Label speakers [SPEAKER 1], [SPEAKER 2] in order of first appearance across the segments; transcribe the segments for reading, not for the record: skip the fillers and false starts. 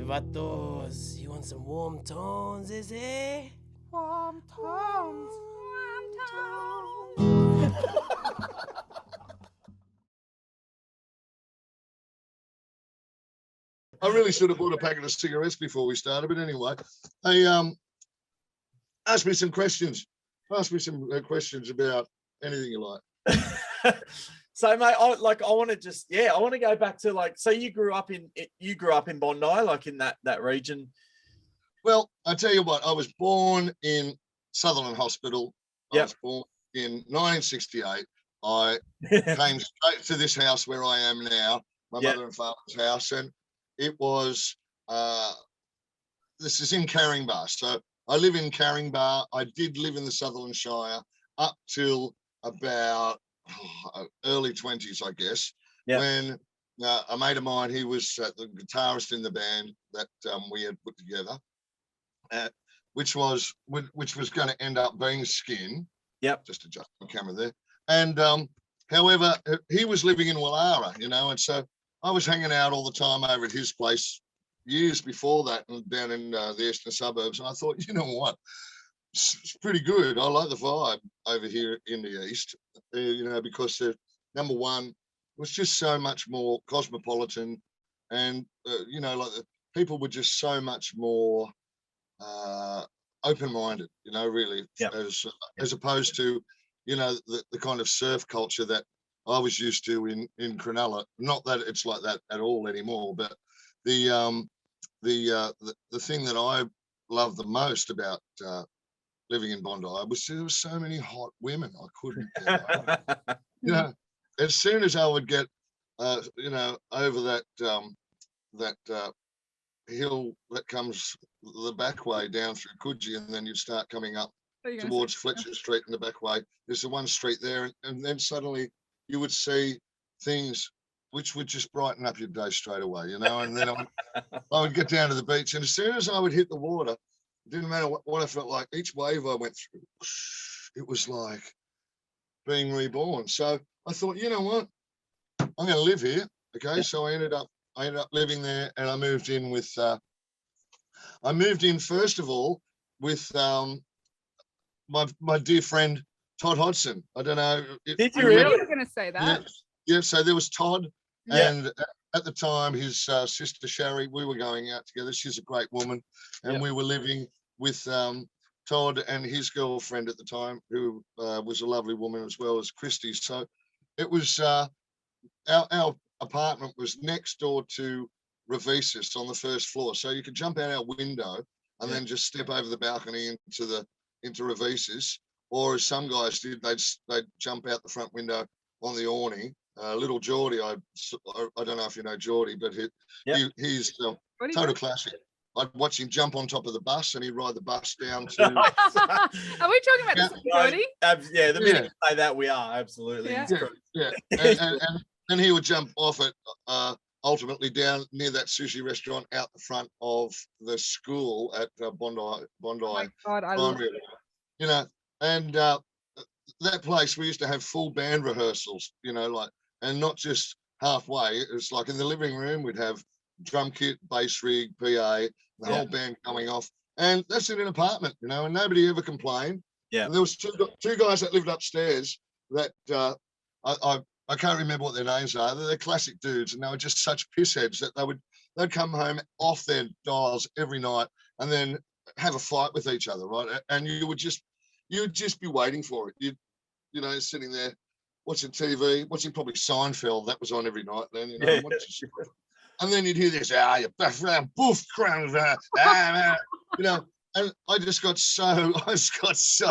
[SPEAKER 1] vatos, you want some warm tones, is it?
[SPEAKER 2] Warm tones.
[SPEAKER 3] I really should have bought a packet of cigarettes before we started, but anyway, hey, ask me some questions. Ask me some questions about anything you like.
[SPEAKER 2] So, mate, I want to go back to so you grew up in Bondi, like in that region.
[SPEAKER 3] Well, I tell you what, I was born in Sutherland Hospital. I was born in 1968. I came straight to this house where I am now, my mother and father's house, and it was, this is in Caringbah. So I live in Caringbah. I did live in the Sutherland Shire up till about early 20s, I guess, when a mate of mine, he was the guitarist in the band that we had put together, which was going to end up being Skin. Just adjust my camera there. And however, he was living in Wallara, and so I was hanging out all the time over at his place years before that, down in the eastern suburbs. And I thought, you know what? It's pretty good. I like the vibe over here in the east, because number one, it was just so much more cosmopolitan, and the people were just so much more open-minded, really, as opposed to, the kind of surf culture that I was used to in Cronulla. Not that it's like that at all anymore, but the thing that I love the most about living in Bondi was there were so many hot women I couldn't get. As soon as I would get over that hill that comes the back way down through Coogee, and then you'd start coming up towards Fletcher Street in the back way. There's the one street there, and then suddenly you would see things which would just brighten up your day straight away, and then I would get down to the beach, and as soon as I would hit the water, it didn't matter what I felt like. Each wave I went through, it was like being reborn. So I thought, you know what, I'm going to live here. Okay, so I ended up living there, and I moved in with. I moved in first of all with my dear friend Todd Hodgson. I don't know.
[SPEAKER 2] Did you really?
[SPEAKER 4] I was going to say that.
[SPEAKER 3] Yeah. So there was Todd, and at the time his sister Sherry. We were going out together. She's a great woman, and we were living with Todd and his girlfriend at the time, who was a lovely woman as well as Christy. So it was our apartment was next door to Revisis on the first floor, so you could jump out our window and then just step over the balcony into Revisis, or as some guys did, they'd jump out the front window on the awning. Little Geordie, I don't know if you know Geordie, but he's total classic. I'd watch him jump on top of the bus, and he'd ride the bus down to.
[SPEAKER 4] Are we talking about the security?
[SPEAKER 2] Yeah, the minute you say that, we are absolutely.
[SPEAKER 3] Yeah. And he would jump off it, ultimately down near that sushi restaurant out the front of the school at Bondi.
[SPEAKER 4] Oh my God, I love
[SPEAKER 3] it. And that place, we used to have full band rehearsals, and not just halfway. It was like in the living room, we'd have drum kit, bass rig, PA, the whole band going off. And that's in an apartment, and nobody ever complained. And there was two guys that lived upstairs that I can't remember what their names are. They're classic dudes, and they were just such pissheads that they'd come home off their dials every night and then have a fight with each other, right? And you would just be waiting for it. You'd sitting there watching TV, watching probably Seinfeld. That was on every night then, and then you'd hear this, you buff around, boof, crown, and I just got so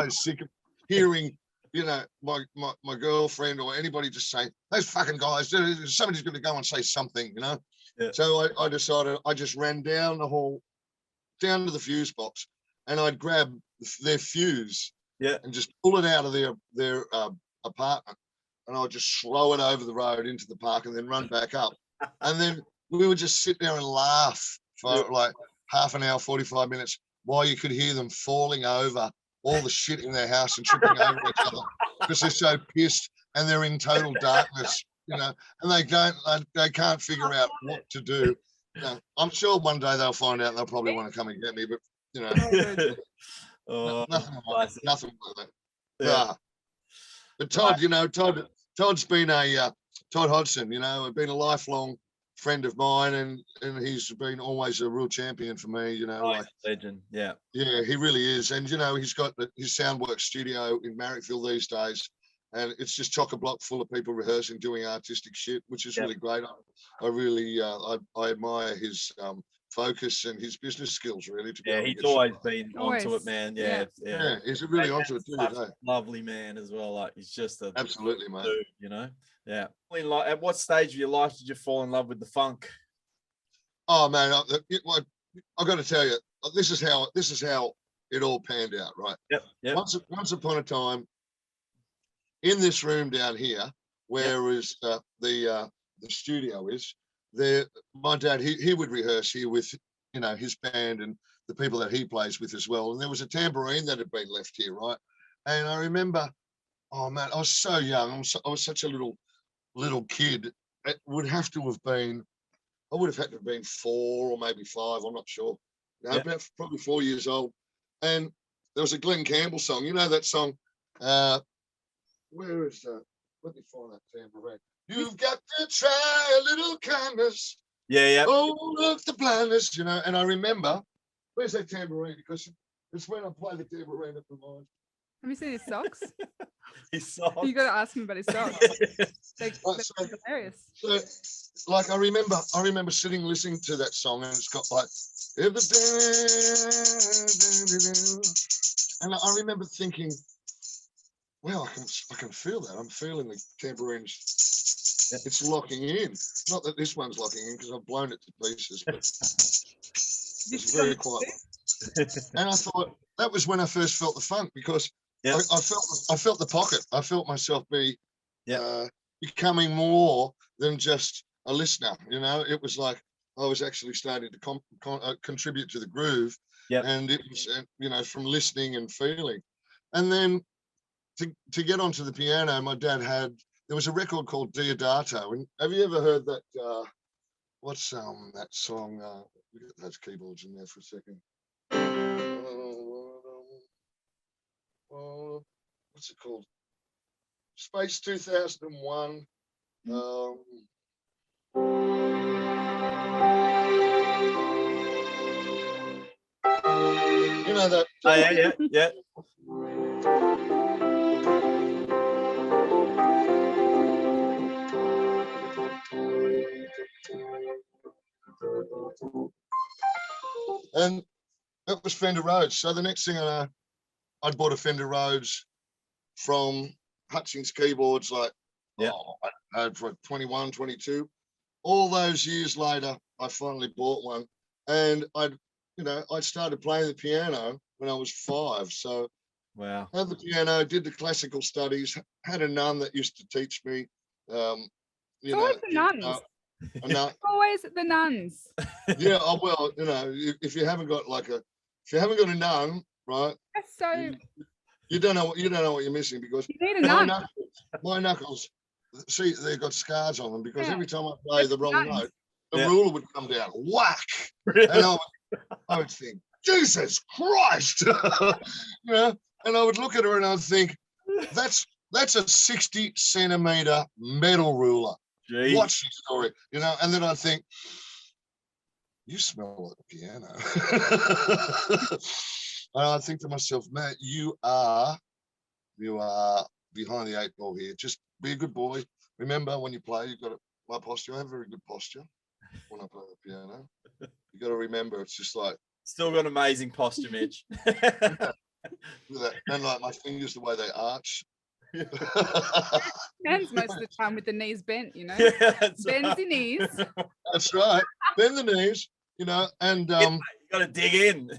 [SPEAKER 3] sick of hearing, my girlfriend or anybody just say, those fucking guys, somebody's going to go and say something, So I decided I just ran down the hall, down to the fuse box, and I'd grab their fuse and just pull it out of their apartment, and I'd just throw it over the road into the park and then run back up. And then we would just sit there and laugh for like half an hour, 45 minutes, while you could hear them falling over all the shit in their house and tripping over each other because they're so pissed and they're in total darkness, and they can't figure out what to do. I'm sure one day they'll find out and they'll probably want to come and get me, but nothing like that. Nothing like that. Yeah. But Todd, Todd's been Todd Hodgson, been a lifelong friend of mine, and he's been always a real champion for me,
[SPEAKER 2] legend. Yeah,
[SPEAKER 3] he really is. And he's got his Soundworks studio in Marrickville these days, and it's just chock-a-block full of people rehearsing, doing artistic shit, which is really great. I really I admire his focus and his business skills, really.
[SPEAKER 2] He's always been onto it, man. Yeah,
[SPEAKER 3] he's really onto it too.
[SPEAKER 2] Lovely man as well. Like, he's just
[SPEAKER 3] absolutely, mate.
[SPEAKER 2] Dude, Yeah. Like, at what stage of your life did you fall in love with the funk?
[SPEAKER 3] Oh man, I got to tell you, this is how it all panned out, right?
[SPEAKER 2] Yep.
[SPEAKER 3] Once upon a time, in this room down here, where is the studio is, there, my dad, he would rehearse here with his band and the people that he plays with as well. And there was a tambourine that had been left here, right? And I remember, oh man, I was so young. I was such a little kid. It would have to have been, I would have had to have been 4 or maybe 5. I'm not sure. About probably 4 years old. And there was a Glenn Campbell song. You know that song? Where is that? Let me find that tambourine. You've got to try a little kindness.
[SPEAKER 2] Yeah.
[SPEAKER 3] Oh, look, the blindness, And I remember, where's that tambourine? Because it's when I play the tambourine at the moment.
[SPEAKER 4] Have you seen his socks?
[SPEAKER 2] His socks.
[SPEAKER 4] You got to ask him about his socks. They're hilarious.
[SPEAKER 3] So, like, I remember sitting listening to that song, and it's got like, and I remember thinking, well, I can feel that. I'm feeling the tambourines. It's locking in. Not that this one's locking in because I've blown it to pieces, but it's very quiet. And I thought that was when I first felt the funk, because I felt the pocket. I felt myself becoming more than just a listener. It was like I was actually starting to contribute to the groove. And it was, from listening and feeling. And then to get onto the piano, my dad there was a record called Diodato. And have you ever heard that? What's that song? We got those keyboards in there for a second. What's it called? Space 2001. You know that?
[SPEAKER 2] Oh, yeah.
[SPEAKER 3] And that was Fender Rhodes. So the next thing I know, I'd bought a Fender Rhodes from Hutchings Keyboards, I had for 21, 22. All those years later, I finally bought one. And I started playing the piano when I was 5. So
[SPEAKER 2] wow.
[SPEAKER 3] Had the piano, did the classical studies, had a nun that used to teach me.
[SPEAKER 4] Always the nuns. Always the nuns.
[SPEAKER 3] Yeah, well, if you haven't got a nun, right?
[SPEAKER 4] That's so.
[SPEAKER 3] You don't know what you're missing, because
[SPEAKER 4] you need a nun.
[SPEAKER 3] My knuckles, see, they've got scars on them because every time I play the wrong note, the ruler would come down, whack, and I would think, Jesus Christ, and I would look at her and I'd think, that's a 60-centimeter metal ruler.
[SPEAKER 2] Jeez.
[SPEAKER 3] What's the story? And then I'd think, you smell like a piano. And I think to myself, Matt, you are behind the 8 ball here. Just be a good boy. Remember, when you play, you've got my posture. I have very good posture when I play the piano. You got to remember, it's just like
[SPEAKER 2] still got amazing posture, Mitch.
[SPEAKER 3] And like my fingers, the way they arch.
[SPEAKER 4] Hands most of the time with the knees bent,
[SPEAKER 2] Bends
[SPEAKER 4] the knees.
[SPEAKER 3] That's right. Bend the knees, and
[SPEAKER 2] you got to dig in.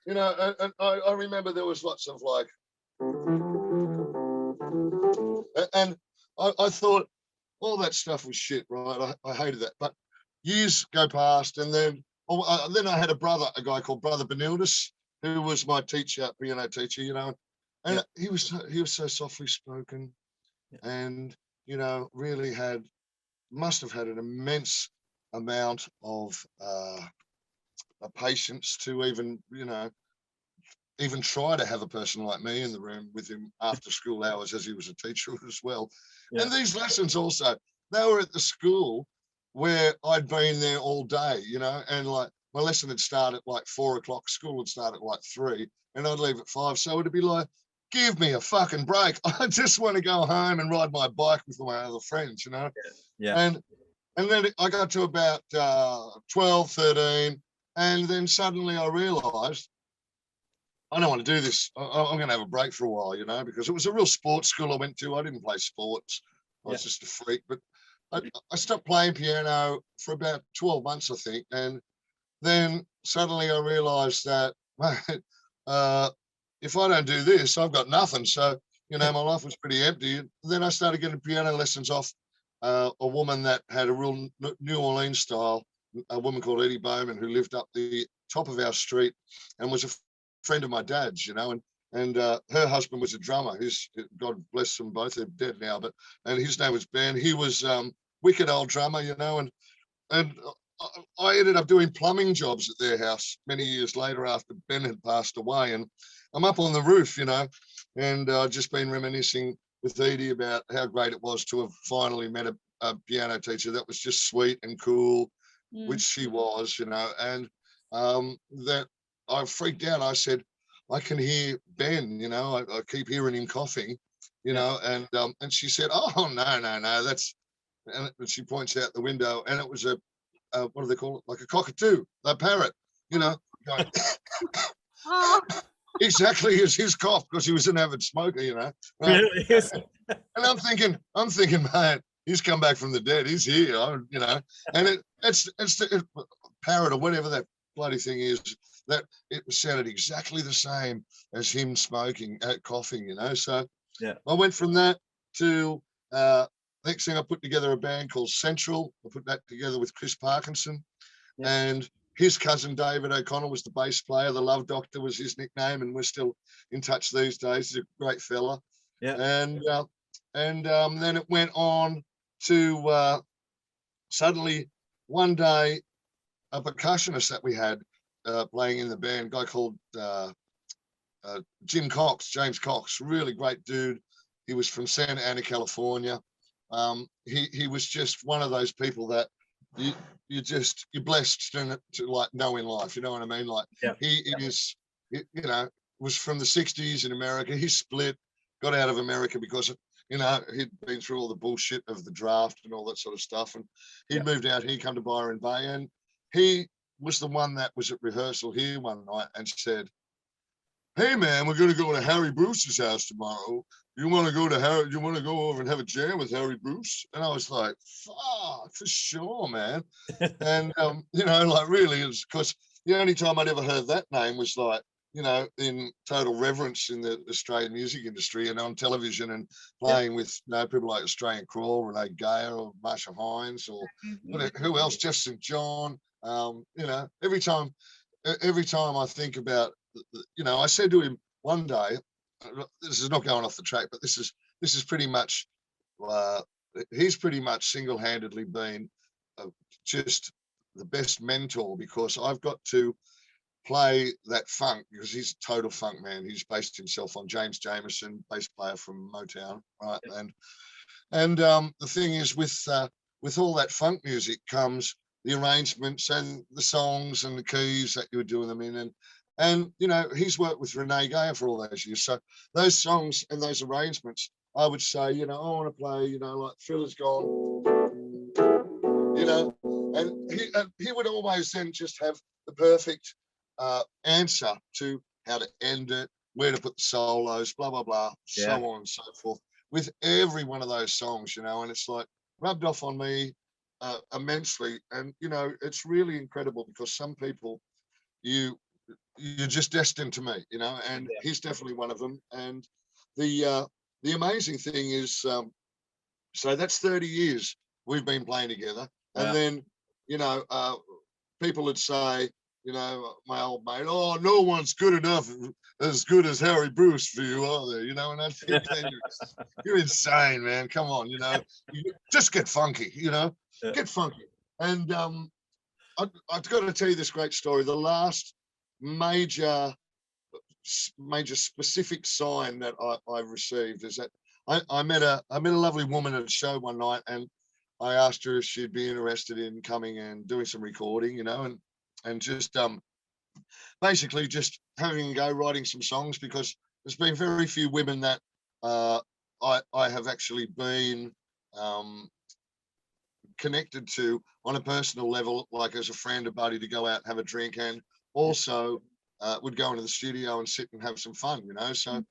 [SPEAKER 3] And I remember there was lots of like, and I thought all that stuff was shit, right? I hated that. But years go past, and then I had a guy called Brother Benildus, who was my piano teacher, and he was so softly spoken, and really must have had an immense amount of patience to even, even try to have a person like me in the room with him after school hours, as he was a teacher as well.
[SPEAKER 2] Yeah.
[SPEAKER 3] And these lessons also, they were at the school where I'd been there all day, and like my lesson would start at like 4 o'clock, school would start at like 3, and I'd leave at 5. So it'd be like, give me a fucking break. I just want to go home and ride my bike with my other friends,
[SPEAKER 2] Yeah.
[SPEAKER 3] And then I got to about 12, 13, and then suddenly I realized I don't want to do this. I'm going to have a break for a while, because it was a real sports school I went to. I didn't play sports. I was just a freak. But I stopped playing piano for about 12 months, I think. And then suddenly I realized that, mate, if I don't do this, I've got nothing. So, my life was pretty empty. And then I started getting piano lessons off a woman that had a real New Orleans style, a woman called Eddie Bowman, who lived up the top of our street and was a friend of my dad's, and her husband was a drummer. God bless them both, they're dead now, and his name was Ben. He was wicked old drummer, and I ended up doing plumbing jobs at their house many years later after Ben had passed away. And I'm up on the roof, and I've just been reminiscing with Edie about how great it was to have finally met a piano teacher that was just sweet and cool, which she was, and that I freaked out. I said, I can hear Ben, I keep hearing him coughing, and she said, oh, no, that's, and she points out the window, and it was what do they call it? Like a cockatoo, a parrot, going, exactly as his cough, because he was an avid smoker,
[SPEAKER 2] Really?
[SPEAKER 3] And I'm thinking, man, he's come back from the dead. He's here, and it's the parrot or whatever that bloody thing is, that it sounded exactly the same as him smoking, coughing, So
[SPEAKER 2] yeah,
[SPEAKER 3] I went from that to next thing I put together a band called Central. I put that together with Chris Parkinson, and his cousin David O'Connell was the bass player. The Love Doctor was his nickname, and we're still in touch these days. He's a great fella.
[SPEAKER 2] Yeah.
[SPEAKER 3] And then it went on to suddenly one day a percussionist that we had playing in the band, a guy called James Cox, really great dude. He was from Santa Ana, California. He was just one of those people that you're blessed to like know in life. You know what I mean? Like he is, was from the 60s in America. He split, got out of America because he'd been through all the bullshit of the draft and all that sort of stuff. And he moved out here, come to Byron Bay, and he was the one that was at rehearsal here one night and said, hey man, we're going to go to Harry Bruce's house tomorrow. You want to go over and have a jam with Harry Bruce? And I was like, fuck, for sure, man. And, like really, it's because the only time I'd ever heard that name was like, in total reverence in the Australian music industry and on television and playing with people like Australian Crawl, Renee Gayer or Marsha Hines or who else, Jeff St. John. Every time I think about, I said to him one day, this is not going off the track, but this is pretty much, he's pretty much single-handedly been just the best mentor, because I've got to play that funk, because he's a total funk man. He's based himself on James Jamerson, bass player from Motown, right? And the thing is, with all that funk music comes the arrangements and the songs and the keys that you were doing them in, and he's worked with Renee Gayer for all those years. So those songs and those arrangements, I would say, I want to play, like Phil Is Gone, and he would always then just have the perfect answer to how to end it, where to put the solos, blah, blah, blah, so on and so forth, with every one of those songs, and it's like rubbed off on me immensely. And, it's really incredible, because some people you're just destined to meet, and he's definitely one of them. And the amazing thing is, so that's 30 years we've been playing together. And then, people would say, my old mate, oh, no one's good enough, as good as Harry Bruce for you, are there? And I think you're insane, man. Come on, you just get funky, get funky. And I've got to tell you this great story. The last major specific sign that I received is that I met a lovely woman at a show one night, and I asked her if she'd be interested in coming and doing some recording, you know, and just basically just having a go writing some songs, because there's been very few women that I have actually been connected to on a personal level, like as a friend, a buddy, to go out and have a drink, and also would go into the studio and sit and have some fun, you know. So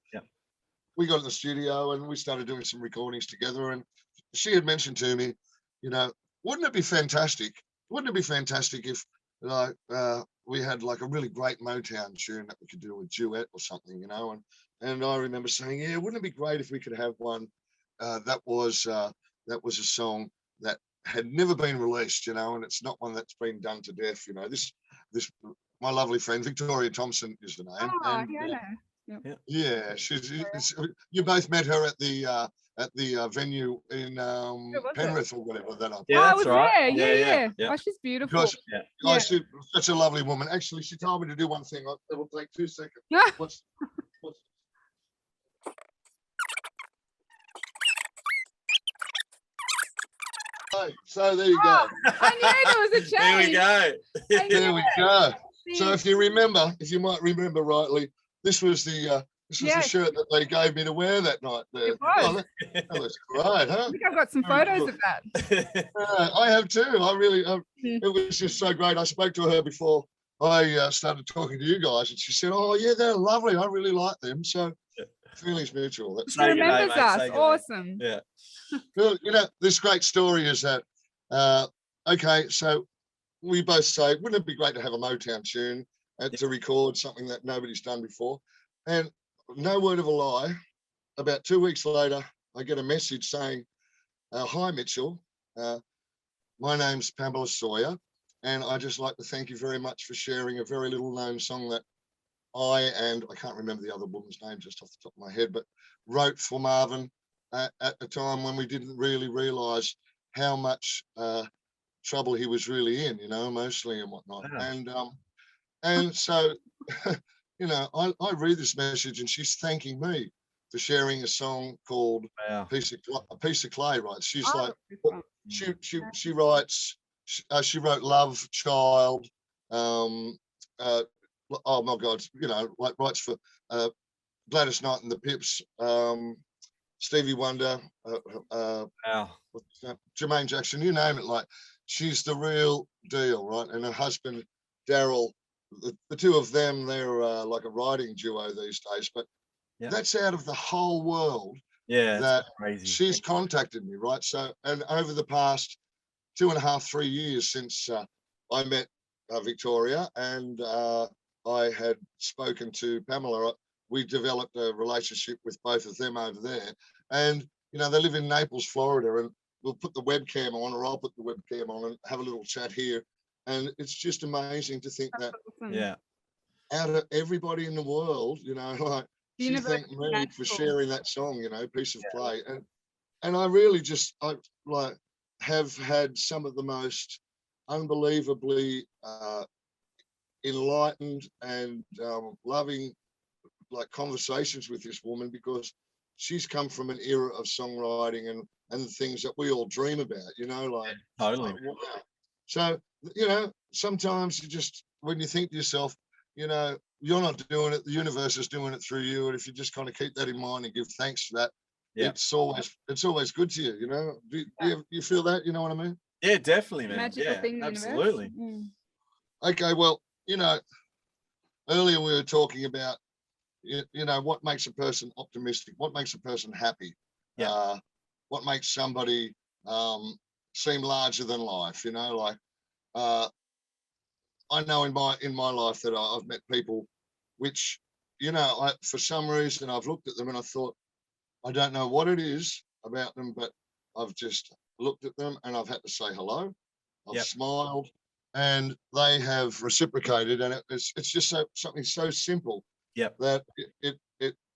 [SPEAKER 3] we got in the studio and we started doing some recordings together, and she had mentioned to me, you know, wouldn't it be fantastic if like we had like a really great Motown tune that we could do a duet or something, you know. And I remember saying, yeah, wouldn't it be great if we could have one that was a song that had never been released, you know, and it's not one that's been done to death, you know. This my lovely friend Victoria Thompson is the name.
[SPEAKER 4] Oh,
[SPEAKER 3] And,
[SPEAKER 4] yeah.
[SPEAKER 3] yeah, you both met her at the venue in
[SPEAKER 4] Where was it?
[SPEAKER 3] Penrith or whatever that I.
[SPEAKER 2] Yeah,
[SPEAKER 4] I
[SPEAKER 2] that's
[SPEAKER 4] was
[SPEAKER 2] right.
[SPEAKER 4] there.
[SPEAKER 2] Yeah.
[SPEAKER 4] Yeah. Oh, she's beautiful.
[SPEAKER 3] Because
[SPEAKER 4] Yeah.
[SPEAKER 3] she's such a lovely woman. Actually, she told me to do one thing. It will take 2 seconds. What's so there you go.
[SPEAKER 4] I knew there was a change.
[SPEAKER 2] There we go.
[SPEAKER 3] There we go. So if you might remember rightly, this was the shirt that they gave me to wear that night. There.
[SPEAKER 4] It was.
[SPEAKER 3] Oh, that looks great, huh?
[SPEAKER 4] I think I've got some photos of that.
[SPEAKER 3] I have too. It was just so great. I spoke to her before I started talking to you guys, and she said, "Oh yeah, they're lovely. I really like them." So feelings mutual. That's
[SPEAKER 4] She remembers us. Awesome.
[SPEAKER 2] Yeah.
[SPEAKER 3] Well, you know, this great story is that, okay, so we both say, wouldn't it be great to have a Motown tune to record something that nobody's done before? And no word of a lie, about 2 weeks later, I get a message saying, hi, Mitchell. My name's Pamela Sawyer, and I'd just like to thank you very much for sharing a very little known song that I can't remember the other woman's name just off the top of my head, but wrote for Marvin at a time when we didn't really realise how much trouble he was really in, you know, emotionally and whatnot. Wow. And so, you know, I read this message, and she's thanking me for sharing a song called A Piece of Clay, right? She's like, she writes, she wrote Love Child, oh my God, you know, like writes for Gladys Knight and the Pips, Stevie Wonder, Jermaine Jackson, you name it. Like, she's the real deal, right? And her husband, Daryl, the two of them, they're like a writing duo these days. But that's out of the whole world. Yeah, that crazy. She's contacted me, right? So, and over the past 2.5, 3 years since I met Victoria and I had spoken to Pamela, we developed a relationship with both of them over there. And, you know, they live in Naples, Florida, and we'll put the webcam on, or I'll put the webcam on and have a little chat here. And it's just amazing to think that out of everybody in the world, you know, like, she thanked me for sharing that song, you know, Piece of Clay. And I really just, I like have had some of the most unbelievably enlightened and loving like conversations with this woman, because she's come from an era of songwriting and the things that we all dream about, you know, like totally. So, you know, sometimes you just, when you think to yourself, you know, you're not doing it, the universe is doing it through you, and if you just kind of keep that in mind and give thanks for that, it's always good to you, you know. Do you feel that, you know what I mean?
[SPEAKER 2] Yeah, definitely, man.
[SPEAKER 4] Magical thing,
[SPEAKER 2] absolutely.
[SPEAKER 3] Okay, well, you know, earlier we were talking about, you know, what makes a person optimistic, what makes a person happy, what makes somebody seem larger than life, you know, like I know in my life that I've met people which, you know, for some reason I've looked at them and I thought, I don't know what it is about them, but I've just looked at them and I've had to say hello. I've smiled, and they have reciprocated, and it's just something so simple. That it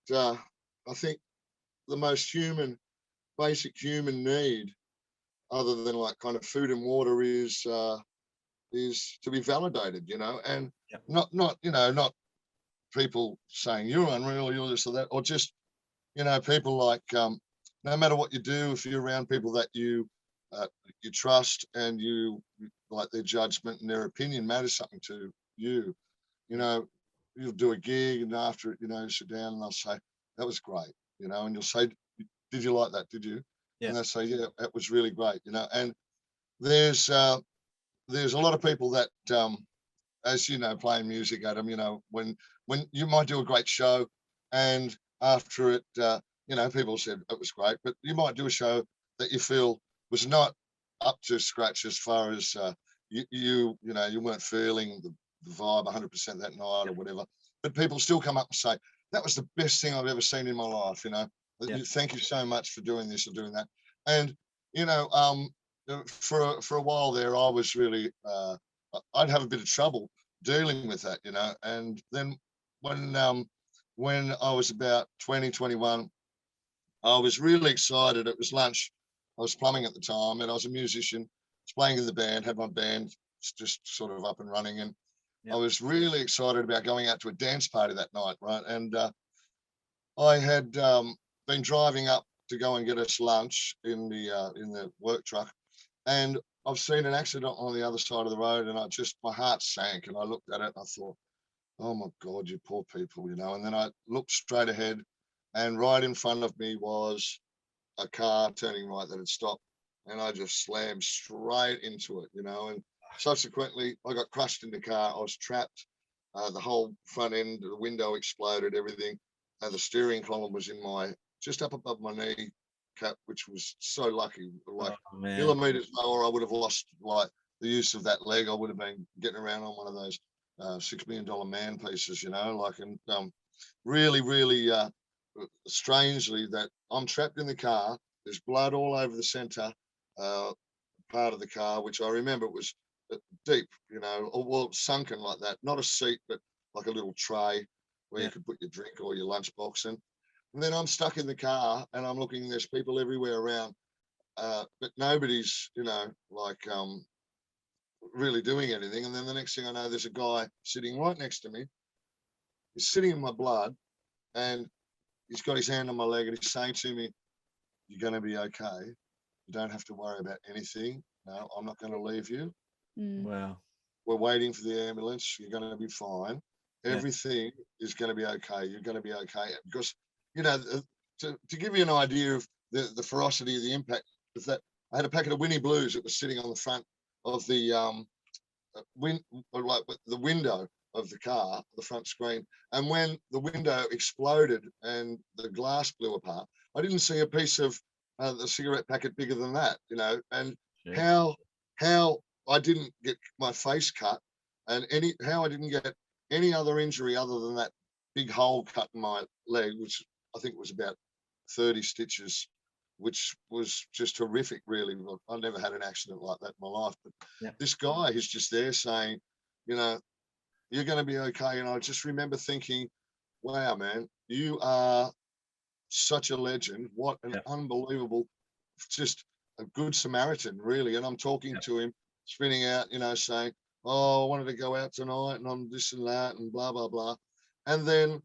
[SPEAKER 3] I think the most basic human need other than like kind of food and water is to be validated, you know, and not not people saying you're unreal, you're this or that, or just, you know, people like no matter what you do, if you're around people that you trust and you like their judgment and their opinion matters something to you, you know, you'll do a gig and after it, you know, sit down and they'll say, that was great, you know, and you'll say, did you like that? Did you?
[SPEAKER 2] Yeah.
[SPEAKER 3] And they'll say, yeah, that was really great, you know. And there's a lot of people that, as you know, playing music, Adam, you know, when you might do a great show and after it, you know, people said it was great, but you might do a show that you feel was not up to scratch as far as you know, you weren't feeling the vibe 100% that night or whatever, but people still come up and say, that was the best thing I've ever seen in my life, you know. Thank you so much for doing this or doing that. And, you know, for a while there, I was really, I'd have a bit of trouble dealing with that, you know. And then when I was about 20, 21, I was really excited. It was lunch. I was plumbing at the time and I was a musician. I was playing in the band, had my band just sort of up and running. And I was really excited about going out to a dance party that night, right? And I had been driving up to go and get us lunch in the work truck. And I've seen an accident on the other side of the road and my heart sank and I looked at it and I thought, oh my God, you poor people, you know. And then I looked straight ahead and right in front of me was a car turning right that had stopped and I just slammed straight into it, you know. And subsequently I got crushed in the car. I was trapped. The whole front end, the window exploded, everything. The steering column was in just up above my knee cap, which was so lucky. Like millimeters lower, I would have lost like the use of that leg. I would have been getting around on one of those $6 million man pieces, you know, like, and really, really strangely that I'm trapped in the car. There's blood all over the center part of the car, which I remember it was deep, you know, or well, sunken like that. Not a seat, but like a little tray where you could put your drink or your lunchbox in. And then I'm stuck in the car and I'm looking, there's people everywhere around, but nobody's, you know, like really doing anything. And then the next thing I know, there's a guy sitting right next to me. He's sitting in my blood and he's got his hand on my leg and he's saying to me, you're going to be okay. You don't have to worry about anything. No, I'm not going to leave you.
[SPEAKER 2] Wow.
[SPEAKER 3] We're waiting for the ambulance. You're going to be fine. Everything is going to be okay. You're going to be okay. Because, you know, to give you an idea of the ferocity of the impact, is that I had a packet of Winnie Blues that was sitting on the front of the the window of the car, the front screen. And when the window exploded and the glass blew apart, I didn't see a piece of the cigarette packet bigger than that, you know. And how I didn't get my face cut and how I didn't get any other injury other than that big hole cut in my leg, which I think was about 30 stitches, which was just horrific, really. I never had an accident like that in my life. But this guy is just there saying, you know, you're going to be okay. And I just remember thinking, wow, man, you are such a legend. What an unbelievable, just a good Samaritan, really. And I'm talking to him, spinning out, you know, saying, oh, I wanted to go out tonight and I'm this and that and blah, blah, blah. And then,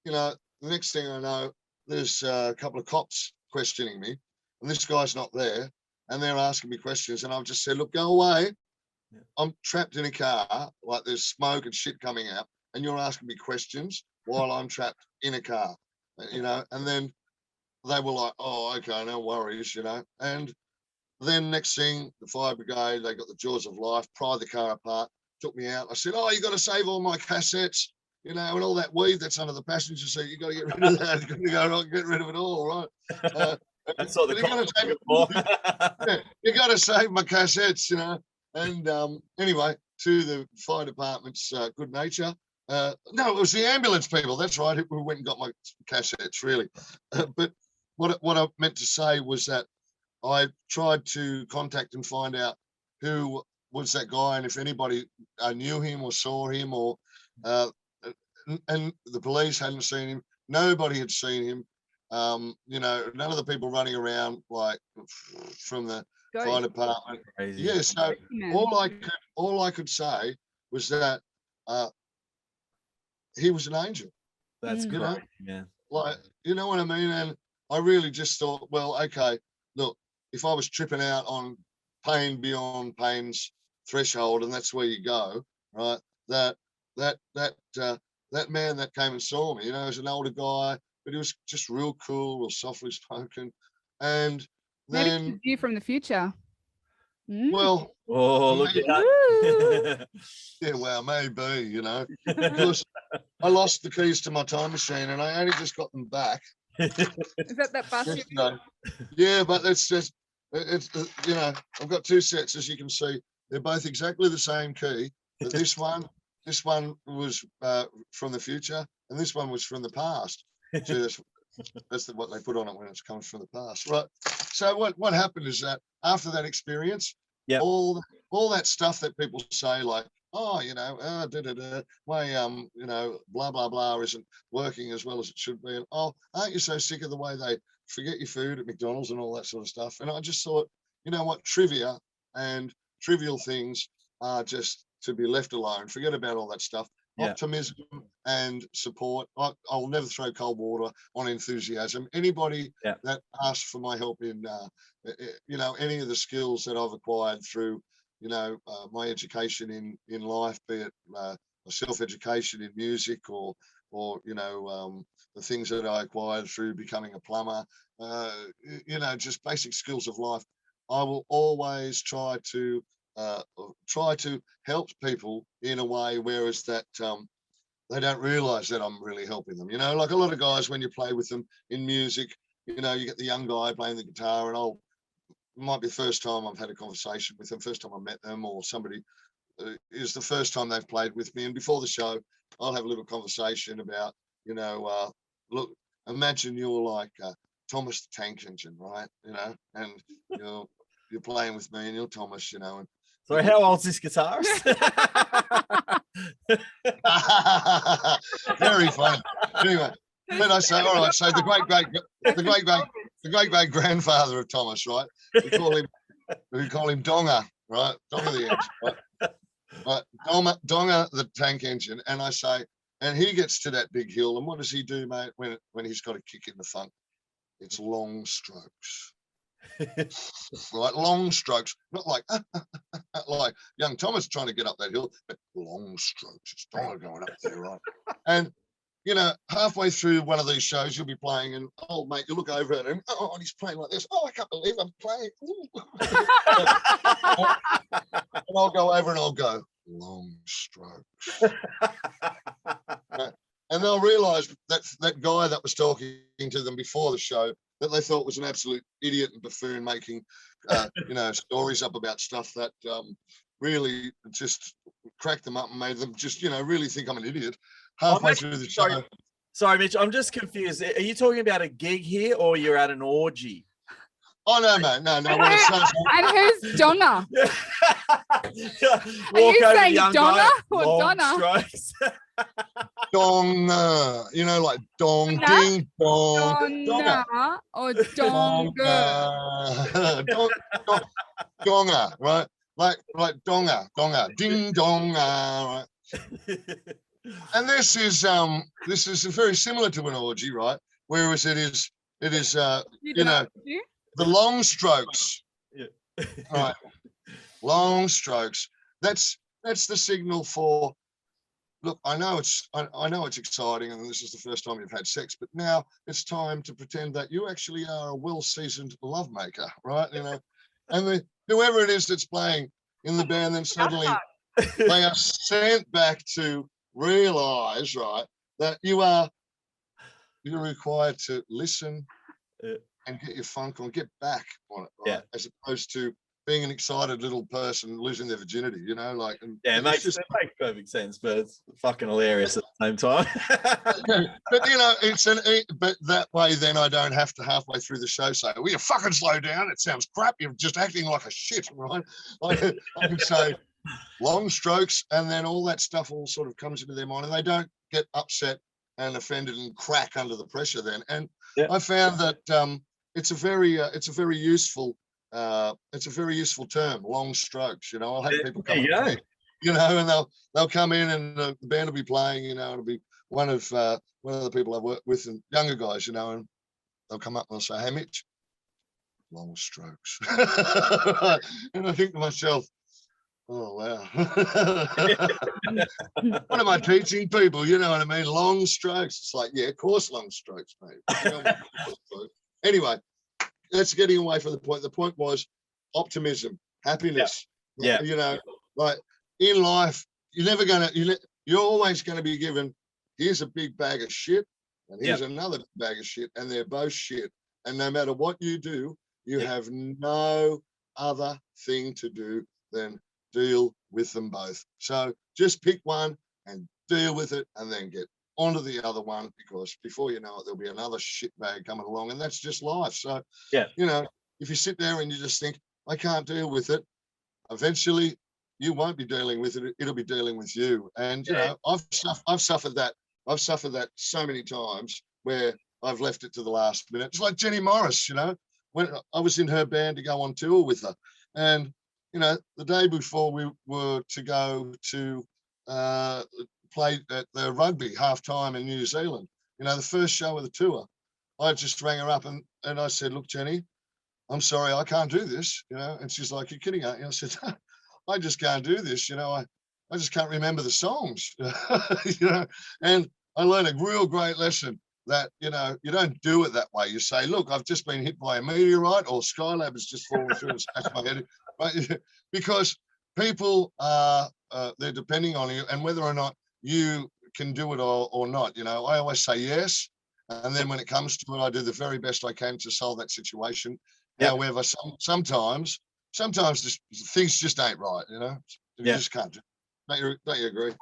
[SPEAKER 3] you know, the next thing I know, there's a couple of cops questioning me and this guy's not there and they're asking me questions. And I've just said, look, go away. I'm trapped in a car, like there's smoke and shit coming out and you're asking me questions while I'm trapped in a car, you know. And then they were like, oh, okay, no worries, you know. And then next thing, the fire brigade, they got the jaws of life, pried the car apart, took me out. I said, oh, you got to save all my cassettes, you know, and all that weed that's under the passenger seat. You got to get rid of that. You got to go right, get rid of it all, right?
[SPEAKER 2] That's what the cops are for.
[SPEAKER 3] You got to save my cassettes, you know. And anyway, to the fire department's good nature. No, it was the ambulance people. That's right. Who went and got my cassettes, really. But what I meant to say was that I tried to contact and find out who was that guy and if anybody knew him or saw him or and the police hadn't seen him. Nobody had seen him. You know, none of the people running around like from the
[SPEAKER 4] Go.
[SPEAKER 3] fire department.
[SPEAKER 2] Crazy.
[SPEAKER 3] Yeah, so
[SPEAKER 4] Man.
[SPEAKER 3] all I could say was that he was an angel.
[SPEAKER 2] That's
[SPEAKER 4] Mm.
[SPEAKER 3] You know?
[SPEAKER 2] great. Yeah.
[SPEAKER 3] Like, you know what I mean? And I really just thought, well, okay, look, if I was tripping out on pain beyond pain's threshold, and that's where you go, right? That man that came and saw me, you know, was an older guy, but he was just real cool, real softly spoken. And
[SPEAKER 4] Maybe
[SPEAKER 3] then,
[SPEAKER 4] it's you from the future. Mm.
[SPEAKER 3] well,
[SPEAKER 2] Oh, look
[SPEAKER 3] maybe,
[SPEAKER 2] out.
[SPEAKER 3] yeah, well, maybe, you know, because I lost the keys to my time machine and I only just got them back
[SPEAKER 4] Is that bus?
[SPEAKER 3] yesterday. Yeah, but it's just, it's you know, I've got two sets, as you can see. They're both exactly the same key, but this one was from the future and this one was from the past. So that's what they put on it when it comes from the past, right? So what happened is that after that experience,
[SPEAKER 2] Yep.
[SPEAKER 3] all that stuff that people say, like, oh, you know, my you know, blah blah blah isn't working as well as it should be, and oh, aren't you so sick of the way they forget your food at McDonald's and all that sort of stuff? And I just thought, you know what, trivia and trivial things are just to be left alone. Forget about all that stuff.
[SPEAKER 2] Yeah.
[SPEAKER 3] Optimism and support. I'll never throw cold water on enthusiasm. Anybody that asks for my help in, you know, any of the skills that I've acquired through, you know, my education in life, be it self-education in music or you know, the things that I acquired through becoming a plumber, you know, just basic skills of life. I will always try to help people in a way, whereas that they don't realize that I'm really helping them. You know, like a lot of guys, when you play with them in music, you know, you get the young guy playing the guitar and it might be the first time I've had a conversation with them, first time I met them, or somebody is the first time they've played with me. And before the show, I'll have a little conversation about, you know, look, imagine you're like Thomas the Tank Engine, right? You know, and you're playing with me and you're Thomas, you know. And
[SPEAKER 2] Sorry, how old's this guitarist?
[SPEAKER 3] very funny. Anyway, then I say, all right, so the great grandfather of Thomas, right? We call him Donga, right? Donga the engine, right? Donga the tank engine. And I say, and he gets to that big hill, and what does he do, mate, when he's got a kick in the funk? It's long strokes. Right, long strokes, not like like young Thomas trying to get up that hill, but long strokes. It's Donga going up there, right? And you know, halfway through one of these shows, you'll be playing, and oh mate, you look over at him, oh, and he's playing like this. Oh, I can't believe I'm playing. And I'll go over and I'll go long strokes. And they'll realise that guy that was talking to them before the show, that they thought was an absolute idiot and buffoon, making you know, stories up about stuff that really just cracked them up and made them just, you know, really think I'm an idiot. Halfway through the show.
[SPEAKER 2] Sorry, Mitch, I'm just confused. Are you talking about a gig here or you're at an orgy?
[SPEAKER 3] Oh no, mate, no. What it says,
[SPEAKER 4] And who's Donna?
[SPEAKER 2] Are
[SPEAKER 4] you saying Donna or Donna?
[SPEAKER 2] Strokes.
[SPEAKER 3] dong, you know, like dong,
[SPEAKER 4] Donna?
[SPEAKER 3] ding, dong,
[SPEAKER 4] Donna or Donga?
[SPEAKER 3] Donga, right? Like donga, ding dong, right? And this is very similar to an orgy, right? Whereas it is you know, the long strokes, right? Long strokes. That's the signal for. Look, I know it's exciting, and this is the first time you've had sex, but now it's time to pretend that you actually are a well-seasoned lovemaker, right? You know, and whoever it is that's playing in the band, then suddenly they are sent back to realize, right, that you're required to listen and get your funk on, get back on it, right? As opposed to being an excited little person losing their virginity, you know, like. And
[SPEAKER 2] it makes perfect sense, but it's fucking hilarious at the same time.
[SPEAKER 3] But you know, but that way, then I don't have to halfway through the show say, "Will you fucking slow down? It sounds crap. You're just acting like a shit," right? I can say long strokes, and then all that stuff all sort of comes into their mind, and they don't get upset and offended and crack under the pressure then. And I found that it's a very useful it's a very useful term, long strokes. You know, I'll have people come
[SPEAKER 2] There you
[SPEAKER 3] up to
[SPEAKER 2] go.
[SPEAKER 3] me, you know, and they'll come in and the band will be playing, you know, it'll be one of the people I've worked with and younger guys, you know, and they'll come up and they'll say, "Hey, Mitch, long strokes." And I think to myself, oh, wow. What am I teaching people? You know what I mean? Long strokes. It's like, yeah, of course, long strokes, mate. You know what, anyway, that's getting away from the point. The point was optimism, happiness.
[SPEAKER 2] Yeah.
[SPEAKER 3] You know, like in life, you're always going to be given, here's a big bag of shit, and here's another bag of shit, and they're both shit. And no matter what you do, you have no other thing to do than deal with them both. So just pick one and deal with it, and then get onto the other one, because before you know it, there'll be another shit bag coming along, and that's just life. So, you know, if you sit there and you just think, I can't deal with it, eventually you won't be dealing with it. It'll be dealing with you. And, you know, I've suffered that. I've suffered that so many times where I've left it to the last minute. It's like Jenny Morris, you know, when I was in her band to go on tour with her, and you know, the day before we were to go to play at the rugby half-time in New Zealand, you know, the first show of the tour, I just rang her up and I said, "Look, Jenny, I'm sorry, I can't do this," you know, and she's like, "You're kidding, aren't you?" I said, "I just can't do this, you know, I just can't remember the songs," you know, and I learned a real great lesson that, you know, you don't do it that way. You say, "Look, I've just been hit by a meteorite, or Skylab has just fallen through and smashed my head," right? Because people are, they're depending on you, and whether or not you can do it or not, you know, I always say yes. And then when it comes to it, I do the very best I can to solve that situation. However, sometimes things just ain't right, you know. You just can't do it. Don't you agree?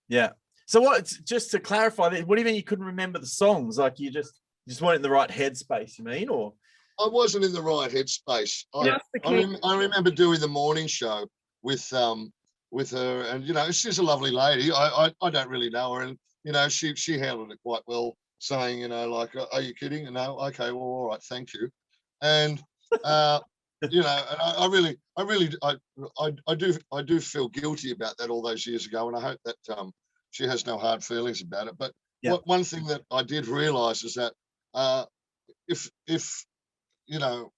[SPEAKER 2] Yeah. So what? Just to clarify, what do you mean you couldn't remember the songs? Like you just weren't in the right headspace? You mean, or?
[SPEAKER 3] I wasn't in the right headspace. I remember doing the morning show with her, and you know, she's a lovely lady. I don't really know her, and you know, she handled it quite well, saying, you know, like, "Are you kidding?" And no, okay, well, all right, thank you. And you know, and I do feel guilty about that all those years ago, and I hope that she has no hard feelings about it. But one thing that I did realise is that if you know,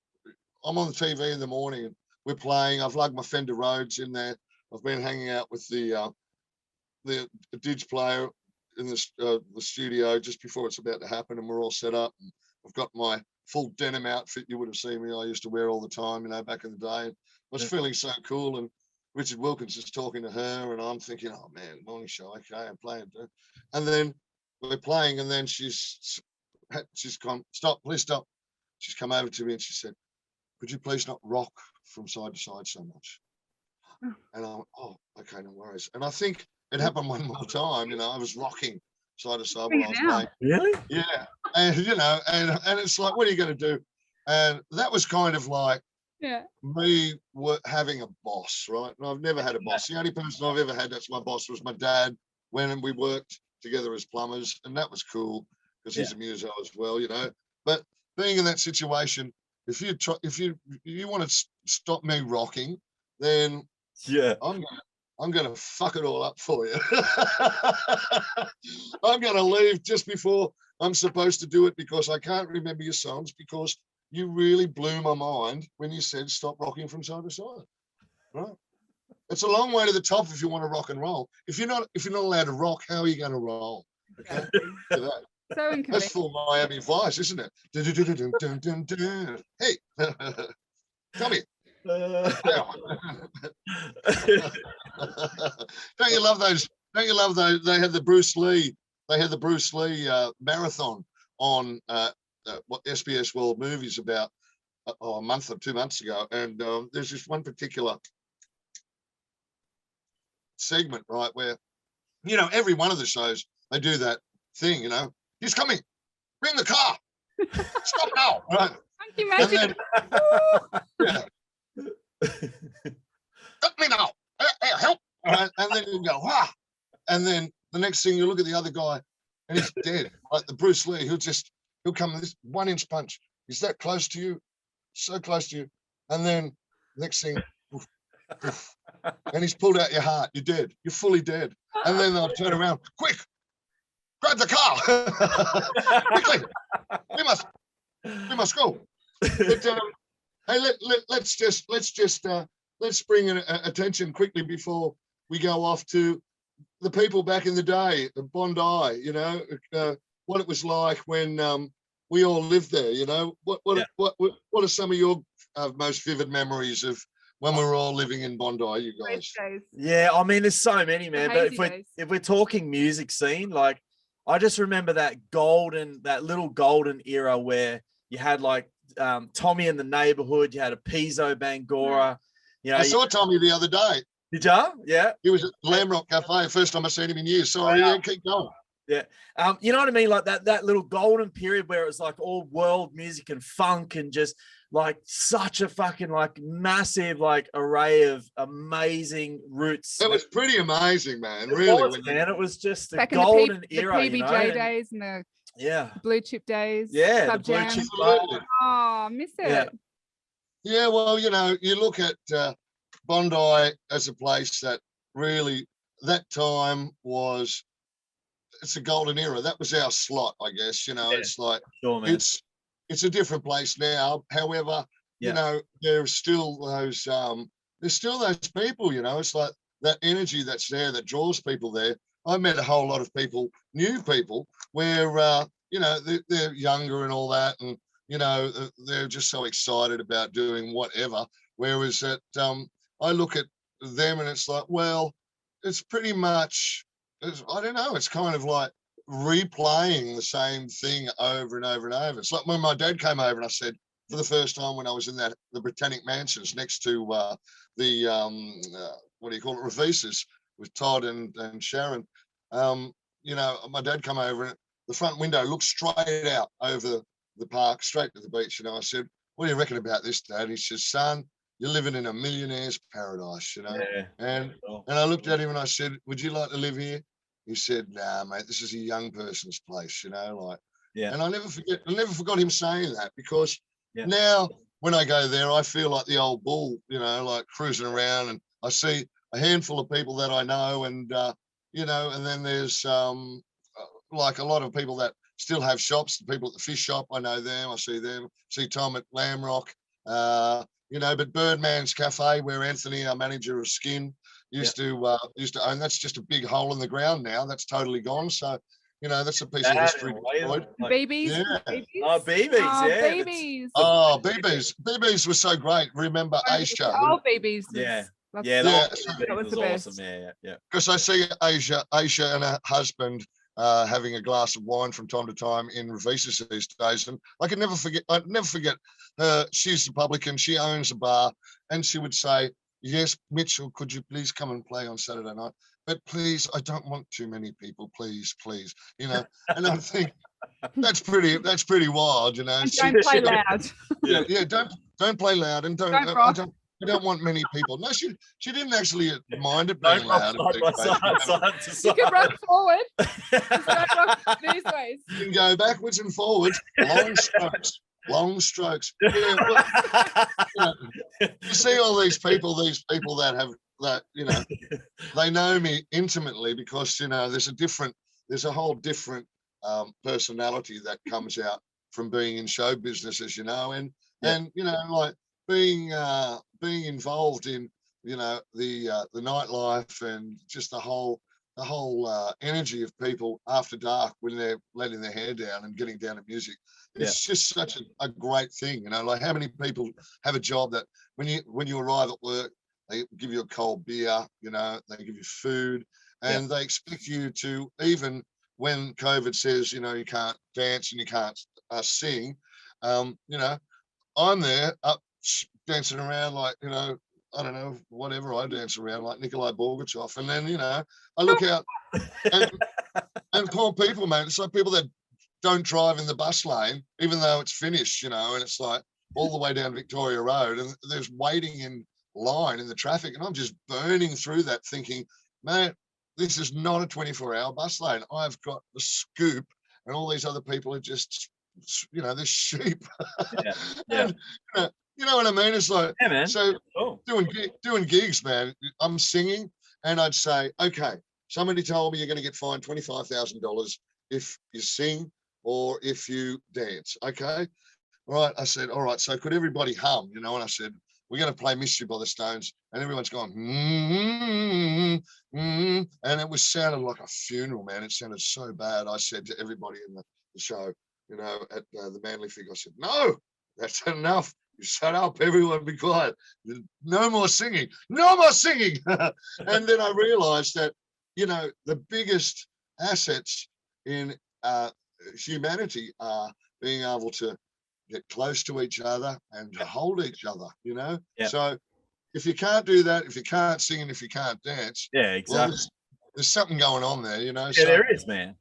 [SPEAKER 3] I'm on the TV in the morning and we're playing, I've lugged my Fender Rhodes in there. I've been hanging out with the Dig player in the studio just before it's about to happen, and we're all set up. And I've got my full denim outfit you would have seen me. I used to wear all the time, you know, back in the day. I was feeling so cool, and Richard Wilkins is talking to her, and I'm thinking, oh man, morning show, okay, I'm playing. And then we're playing, and then she's come, "Stop, please stop." She's come over to me and she said, "Could you please not rock from side to side so much?" And I'm, oh, okay, no worries. And I think it happened one more time. You know, I was rocking side to side while I was playing.
[SPEAKER 2] Really?
[SPEAKER 3] Yeah. And, you know, and it's like, what are you going to do? And that was kind of like me having a boss, right? And I've never had a boss. The only person I've ever had that's my boss was my dad when we worked together as plumbers. And that was cool because he's a muso as well, you know. But being in that situation, if you want to stop me rocking, then I'm gonna fuck it all up for you. I'm gonna leave just before I'm supposed to do it because I can't remember your songs because you really blew my mind when you said stop rocking from side to side. Right? It's a long way to the top if you want to rock and roll. If you're not allowed to rock, how are you going to roll? Okay.
[SPEAKER 4] So inconvenient.
[SPEAKER 3] That's full Miami Vice, isn't it? Hey, come here. Don't you love those? Don't you love those? They had the Bruce Lee. They had the Bruce Lee marathon on what SBS World Movies about a month or 2 months ago, and there's this one particular segment, right, where you know every one of the shows they do that thing. You know, he's coming. Bring the car. Stop now. Right.
[SPEAKER 4] Can't you imagine?
[SPEAKER 3] Stop me now. Hey, help. Right. And then you go, and then the next thing you look at the other guy and he's dead. Like the Bruce Lee, he'll come with this 1-inch punch. He's that close to you, so close to you. and then next thing, oof, oof, and he's pulled out your heart. You're dead. You're fully dead. And then they'll turn around, quick, grab the car, quickly. We must go. But, hey, let's bring attention quickly before we go off to the people back in the day, Bondi. You know, what it was like when we all lived there. You know, what are some of your most vivid memories of when we were all living in Bondi, you guys?
[SPEAKER 2] Yeah, I mean, there's so many, man. But
[SPEAKER 4] Hazy
[SPEAKER 2] if we're talking music scene, like I just remember that little golden era where you had like Tommy in the Neighborhood, you had a Pizzo Bangora. You know,
[SPEAKER 3] I saw Tommy the other day.
[SPEAKER 2] Did ya? Yeah.
[SPEAKER 3] He was at Lamb Rock Cafe. First time I've seen him in years. Sorry,
[SPEAKER 2] Wow.
[SPEAKER 3] yeah, keep going.
[SPEAKER 2] Yeah. You know what I mean? Like that little golden period where it was like all world music and funk and just like such a fucking like massive like array of amazing roots.
[SPEAKER 3] It was pretty amazing, man.
[SPEAKER 2] It
[SPEAKER 3] Really,
[SPEAKER 2] was, man. It was just the
[SPEAKER 4] Back
[SPEAKER 2] golden
[SPEAKER 4] in the
[SPEAKER 2] era,
[SPEAKER 4] PBJ
[SPEAKER 2] you know?
[SPEAKER 4] days and the
[SPEAKER 2] Yeah.
[SPEAKER 4] blue chip days.
[SPEAKER 2] Yeah,
[SPEAKER 4] Club
[SPEAKER 2] the blue
[SPEAKER 4] Jam.
[SPEAKER 2] chip.
[SPEAKER 3] Absolutely.
[SPEAKER 4] Oh, miss it.
[SPEAKER 2] Yeah.
[SPEAKER 3] Yeah, well, you know, you look at Bondi as a place that really, that time was, it's a golden era. That was our slot, I guess. You know,
[SPEAKER 2] Yeah.
[SPEAKER 3] it's like,
[SPEAKER 2] Sure, man.
[SPEAKER 3] it's a different place now. However,
[SPEAKER 2] Yeah.
[SPEAKER 3] you know, there's still those people, you know, it's like that energy that's there that draws people there. I met a whole lot of people, new people, where, you know, they're younger and all that. And, you know, they're just so excited about doing whatever. Whereas I look at them and it's like, well, it's pretty much, I don't know, it's kind of like replaying the same thing over and over and over. It's like when my dad came over and I said, for the first time when I was in the Britannic Mansions next to the what do you call it, Revises with Todd and Sharon, you know, my dad come over and the front window looked straight out over the park, straight to the beach. You know, I said, what do you reckon about this, Dad? He says, son, you're living in a millionaire's paradise, you know.
[SPEAKER 2] Yeah.
[SPEAKER 3] And I looked at him and I said, would you like to live here? He said, nah, mate, this is a young person's place, you know, like.
[SPEAKER 2] Yeah.
[SPEAKER 3] And I never forgot him saying that, because now when I go there, I feel like the old bull, you know, like cruising around, and I see a handful of people that I know, and you know, and then there's like a lot of people that still have shops. The people at the fish shop, I know them. I see them. See Tom at Lamb Rock. You know, but Birdman's Cafe, where Anthony, our manager of Skin, used to own. That's just a big hole in the ground now. That's totally gone. So, you know, that's a piece of history destroyed.
[SPEAKER 4] Babies.
[SPEAKER 3] Yeah.
[SPEAKER 2] Oh, BBs,
[SPEAKER 4] Oh,
[SPEAKER 2] yeah.
[SPEAKER 4] babies.
[SPEAKER 3] Oh, BBs was so great. Remember Aisha?
[SPEAKER 4] Oh, babies.
[SPEAKER 2] Yeah.
[SPEAKER 4] That's-
[SPEAKER 2] Yeah,
[SPEAKER 3] Yeah.
[SPEAKER 4] That was the best.
[SPEAKER 2] awesome. Yeah.
[SPEAKER 3] Because I see Aisha and her husband having a glass of wine from time to time in Revises these days, and I can never forget. I'd never forget her. She's a publican. She owns a bar, and she would say, "Yes, Mitchell, could you please come and play on Saturday night? But please, I don't want too many people. Please, please." You know, and I think that's pretty wild. You know,
[SPEAKER 4] And don't play loud.
[SPEAKER 3] yeah. Don't play loud, and
[SPEAKER 4] Don't rock.
[SPEAKER 3] I don't want many people. No, she didn't actually mind it being
[SPEAKER 2] Don't
[SPEAKER 3] loud.
[SPEAKER 2] rock side to
[SPEAKER 4] You
[SPEAKER 2] side.
[SPEAKER 4] can rock forward. Just don't rock these ways.
[SPEAKER 3] You can go backwards and forwards, long strokes. Yeah, well, you see all these people that have that, you know, they know me intimately because, you know, there's a whole different personality that comes out from being in show business, as you know, and you know, like being involved in, you know, the nightlife and just the whole energy of people after dark when they're letting their hair down and getting down to music. It's just such a great thing, you know. Like, how many people have a job that when you arrive at work, they give you a cold beer, you know, they give you food, and they expect you to, even when COVID says, you know, you can't dance and you can't sing, you know, I'm there up dancing around like, you know, I don't know, whatever, I dance around like Nikolai Borgachev. And then, you know, I look out and call people, man. It's like people that don't drive in the bus lane, even though it's finished, you know, and it's like all the way down Victoria Road, and there's waiting in line in the traffic. And I'm just burning through that thinking, man, this is not a 24-hour bus lane. I've got the scoop, and all these other people are just this sheep.
[SPEAKER 2] Yeah. Yeah.
[SPEAKER 3] And, you know what I mean? It's like,
[SPEAKER 2] Yeah, man.
[SPEAKER 3] so
[SPEAKER 2] Cool.
[SPEAKER 3] doing gigs, man. I'm singing, and I'd say, okay, somebody told me you're going to get fined $25,000 if you sing or if you dance. Okay, all right. I said, all right. So could everybody hum? And I said, we're going to play "Miss You" by the Stones, and everyone's gone, and it sounded like a funeral, man. It sounded so bad. I said to everybody in the show, at the Manly Fig, I said, no, that's enough. You shut up, everyone, be quiet. No more singing. No more singing. And then I realized that, the biggest assets in humanity are being able to get close to each other and to hold each other,
[SPEAKER 2] Yeah.
[SPEAKER 3] So if you can't do that, if you can't sing, and if you can't dance,
[SPEAKER 2] Yeah, exactly.
[SPEAKER 3] well, there's something going on there,
[SPEAKER 2] Yeah,
[SPEAKER 3] so,
[SPEAKER 2] there is, man.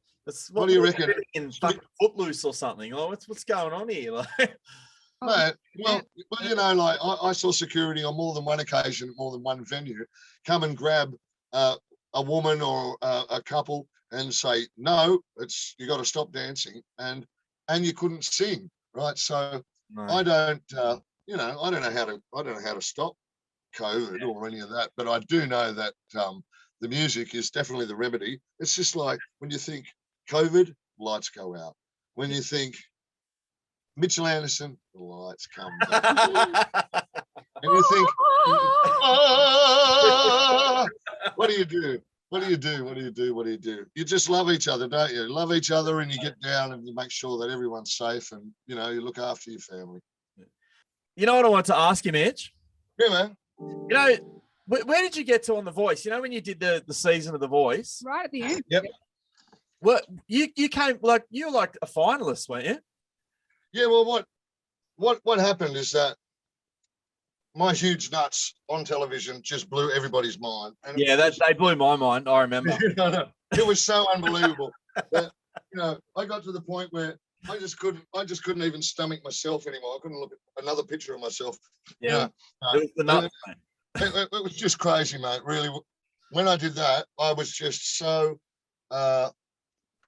[SPEAKER 3] What do you reckon?
[SPEAKER 2] In fucking Footloose or something? Oh, what's going on here? Like,
[SPEAKER 3] Mate, well, like I saw security on more than one occasion, at more than one venue, come and grab a woman or a couple and say, no, you got to stop dancing, and you couldn't sing, right? So
[SPEAKER 2] no.
[SPEAKER 3] I don't know how to stop COVID or any of that, but I do know that the music is definitely the remedy. It's just like when you think COVID, lights go out. When you think Mitch Anderson, the lights come down. And you think, what do you do? What do you do? What do you do? What do you do? You just love each other, don't you? Love each other, and you get down and you make sure that everyone's safe, and you look after your family.
[SPEAKER 2] You know what I want to ask you, Mitch?
[SPEAKER 3] Yeah, man.
[SPEAKER 2] Where did you get to on The Voice? When you did the season of The Voice?
[SPEAKER 4] Right at the end.
[SPEAKER 3] Yep.
[SPEAKER 2] What you came you were like a finalist, weren't you?
[SPEAKER 3] Yeah. Well, what happened is that my huge nuts on television just blew everybody's mind. And
[SPEAKER 2] yeah, they blew my mind. I remember.
[SPEAKER 3] It was so unbelievable that I got to the point where I just couldn't even stomach myself anymore. I couldn't look at another picture of myself.
[SPEAKER 2] Yeah, it was the nuts, mate.
[SPEAKER 3] It was just crazy, mate. Really, when I did that, I was just so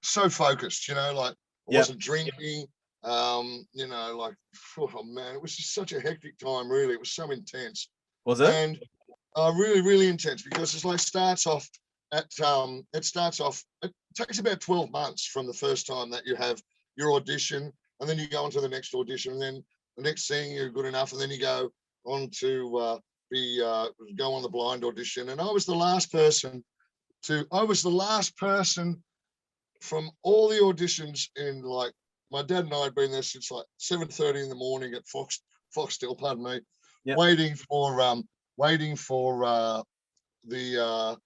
[SPEAKER 3] focused. I wasn't drinking. Like, oh man, it was just such a hectic time. Really, it was so intense.
[SPEAKER 2] Was it?
[SPEAKER 3] And really, really intense, because it's like it takes about 12 months from the first time that you have your audition, and then you go on to the next audition, and then the next thing you're good enough, and then you go on to go on the blind audition. And I was the last person from all the auditions in, like, my dad and I had been there since like 7:30 in the morning at Foxtel, pardon me, waiting for the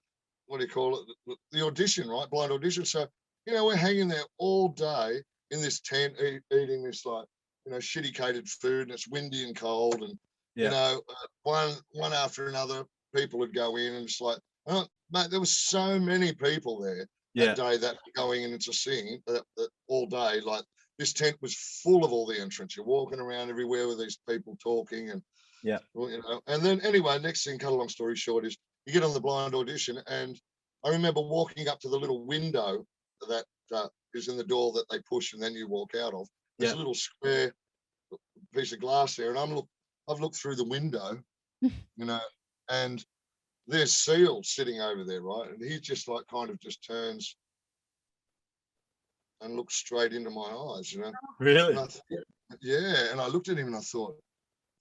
[SPEAKER 3] what do you call it? The audition, right? Blind audition. So, we're hanging there all day in this tent, eating this, like, shitty catered food, and it's windy and cold, and one after another, people would go in, and it's like, oh, mate, there was so many people there that day that were going in to sing that all day. Like, this tent was full of all the entrants. You're walking around everywhere with these people talking, and and then anyway, next thing, cut a long story short, is you get on the blind audition, and I remember walking up to the little window that is in the door that they push, and then you walk out of. There's a little square piece of glass there, and I've looked through the window, and there's Seal sitting over there, right? And he just like kind of just turns and looks straight into my eyes,
[SPEAKER 2] Really?
[SPEAKER 3] And and I looked at him and I thought,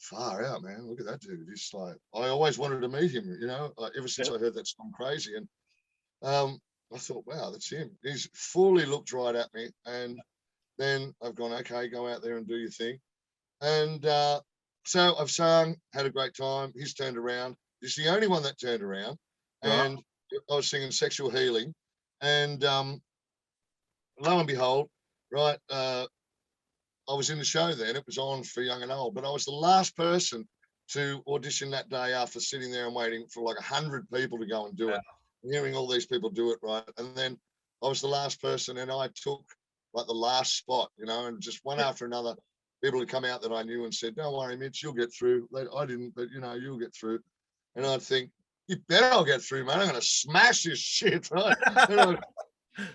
[SPEAKER 3] far out, man, look at that dude. He's like, I always wanted to meet him, like, ever since I heard that song Crazy. And I thought, wow, that's him. He's fully looked right at me, and then I've gone, okay, go out there and do your thing. And so I've sung, had a great time. He's turned around. He's the only one that turned around. And I was singing Sexual Healing. And lo and behold, right, I was in the show then. It was on for Young and Old, but I was the last person to audition that day, after sitting there and waiting for like 100 people to go and do it. Hearing all these people do it, right? And then I was the last person, and I took like the last spot, and just one after another, people had come out that I knew and said, don't worry, Mitch, you'll get through. I didn't, but you'll get through. And I'd think, you bet I'll get through, man. I'm going to smash this shit, right?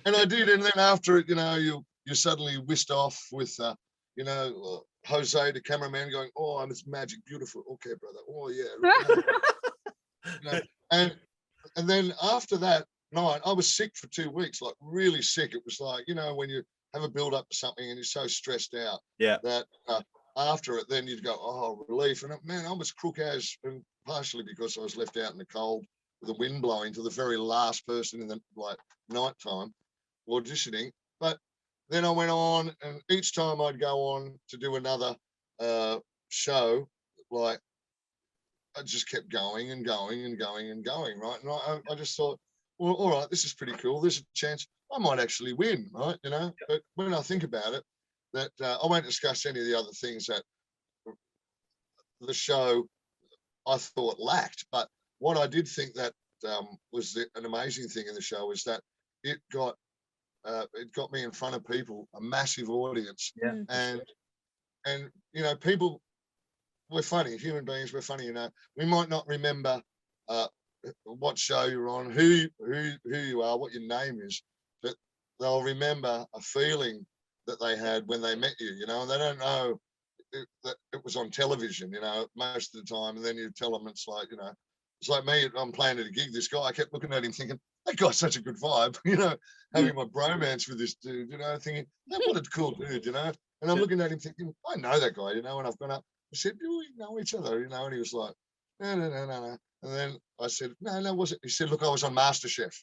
[SPEAKER 3] And I did. And then after it, you suddenly whisked off with you know, Jose, the cameraman, going, "Oh, it's magic, beautiful. Okay, brother. Oh yeah." You know, and then after that night, I was sick for 2 weeks, like really sick. It was like, you know, when you have a build up to something and you're so stressed out that after it, then you'd go, oh, relief. And man, I was crook as, and partially because I was left out in the cold with the wind blowing to the very last person in the like nighttime auditioning. But then I went on, and each time I'd go on to do another show, like I just kept going and going and going and going, right? And I just thought, well, all right, this is pretty cool. There's a chance I might actually win, right? You know, but when I think about it, that I won't discuss any of the other things that the show I thought lacked. But what I did think that was an amazing thing in the show is that it got me in front of people, a massive audience, and you know, people. We're funny, human beings. We're funny, you know. We might not remember what show you're on, who you are, what your name is, but they'll remember a feeling that they had when they met you, you know. And they don't know that it was on television, you know, most of the time. And then you tell them it's like, you know, it's like me. I'm playing at a gig. This guy, I kept looking at him, thinking that guy's such a good vibe, you know, having my bromance with this dude, you know, thinking, hey, what a cool dude, you know. And I'm looking at him thinking, I know that guy, you know. And I've gone up. I said, do we know each other? You know, and he was like, no. And then I said, no, was it? He said, look, I was on MasterChef.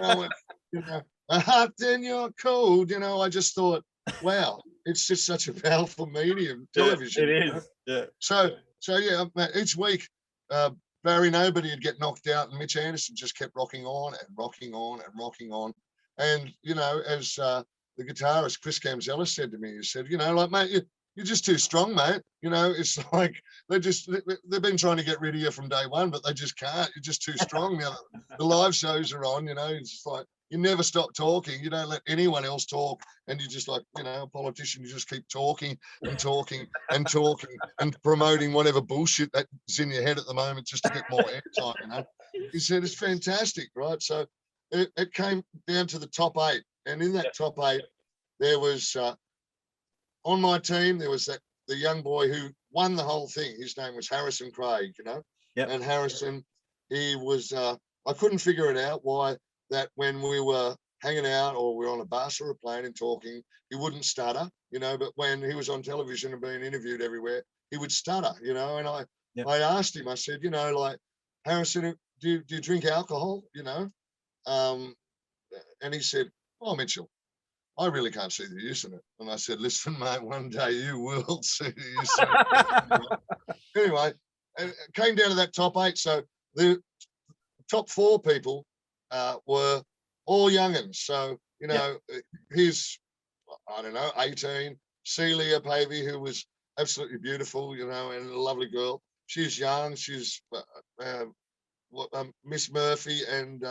[SPEAKER 3] I went, you know, hot in your cold. You know, I just thought, wow, it's just such a powerful medium, television.
[SPEAKER 2] It is. Yeah.
[SPEAKER 3] So yeah, each week, Barry Nobody would get knocked out, and Mitch Anderson just kept rocking on and rocking on and rocking on. And you know, as the guitarist Chris Camzella said to me, he said, you know, like, mate, you're just too strong, mate. You know, it's like they've been trying to get rid of you from day one, but they just can't. You're just too strong. Now the live shows are on, you know, it's just like you never stop talking. You don't let anyone else talk. And you just like, you know, a politician, you just keep talking and talking and talking and promoting whatever bullshit that's in your head at the moment just to get more airtime, you know. He said, it's fantastic, right? So it came down to the top 8. And in that top 8, there was, on my team, there was the young boy who won the whole thing. His name was Harrison Craig, you know. And Harrison, he was, I couldn't figure it out why that when we were hanging out or we were on a bus or a plane and talking, he wouldn't stutter, you know, but when he was on television and being interviewed everywhere, he would stutter, you know. And I asked him, I said, you know, like, Harrison, do you drink alcohol, you know? And he said, oh, Mitchell, I really can't see the use in it. And I said, listen, mate, one day you will see the use in it. Anyway, it came down to that top 8. So the top 4 people were all young'uns. So, you know, here's, I don't know, 18. Celia Pavey, who was absolutely beautiful, you know, and a lovely girl. She's young. She's Miss Murphy and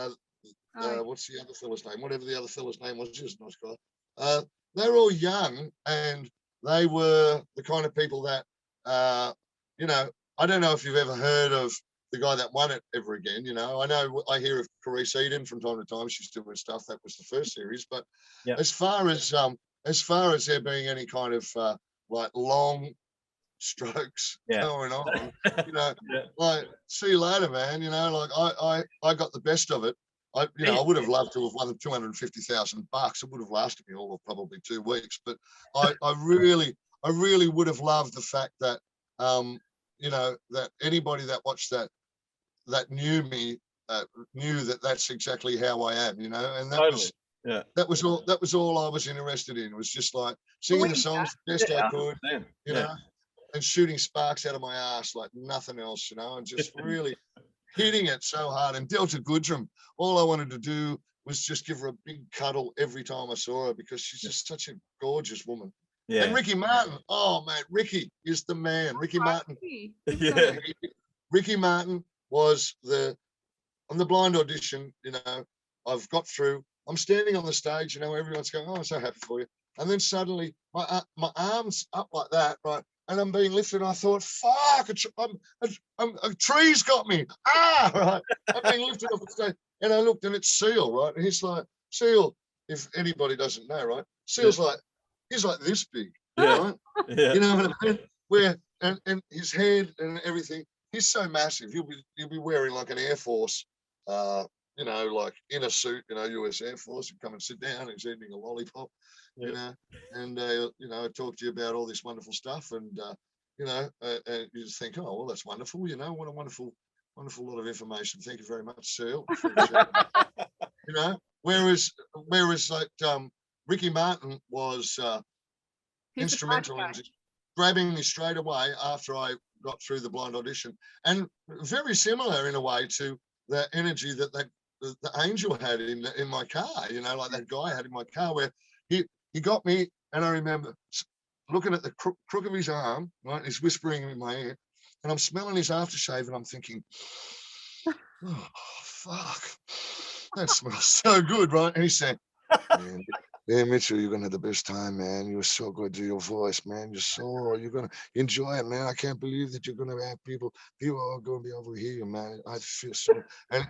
[SPEAKER 3] what's the other fella's name? Whatever the other fella's name was, just a nice guy. They were all young, and they were the kind of people that, you know, I don't know if you've ever heard of the guy that won it ever again. You know, I hear of Carice Eden from time to time. She's doing stuff. That was the first series. But as far as there being any kind of like long strokes going on, you know, like, see you later, man. You know, like I got the best of it. I would have loved to have won $250,000. It would have lasted me all of probably 2 weeks. But I really would have loved the fact that, you know, that anybody that watched that knew me, knew that that's exactly how I am, you know. And that was all I was interested in. It was just like singing the songs the best I could, you know, and shooting sparks out of my ass like nothing else, you know, and just really hitting it so hard. And Delta Goodrum, all I wanted to do was just give her a big cuddle every time I saw her, because she's just such a gorgeous woman. And Ricky Martin, oh man, Ricky is the man. Ricky Martin. Ricky Martin was on the blind audition, you know, I've got through. I'm standing on the stage, you know, everyone's going, oh, I'm so happy for you. And then suddenly my arm's up like that, right? And I'm being lifted, and I thought, fuck, a tree's got me. Right? I'm being lifted off the stage. And I looked, and it's Seal, right? And he's like, Seal, if anybody doesn't know, right? Seal's like, he's like this big,
[SPEAKER 2] Yeah.
[SPEAKER 3] right?
[SPEAKER 2] Yeah.
[SPEAKER 3] You know what I mean? Where and his head and everything, he's so massive. He'll be wearing like an Air Force, you know, like in a suit, you know, US Air Force. He'd come and sit down. He's eating a lollipop, you know, and you know, talk to you about all this wonderful stuff, and you know, you just think, oh well, that's wonderful. You know, what a wonderful lot of information. Thank you very much, Seal. You know, whereas like Ricky Martin was
[SPEAKER 4] He's a
[SPEAKER 3] instrumental in
[SPEAKER 4] nice guy.
[SPEAKER 3] grabbing me straight away after I got through the blind audition, and very similar in a way to the energy that the angel had in my car. You know, like that guy had in my car, where he got me, and I remember looking at the crook of his arm, right? He's whispering in my ear, and I'm smelling his aftershave, and I'm thinking, oh fuck, that smells so good, right? And he said, man, yeah, Mitchell, you're gonna have the best time, man. You're so good to your voice, man. You're gonna enjoy it, man. I can't believe that you're gonna have people are gonna be able to hear you, man. I feel so. And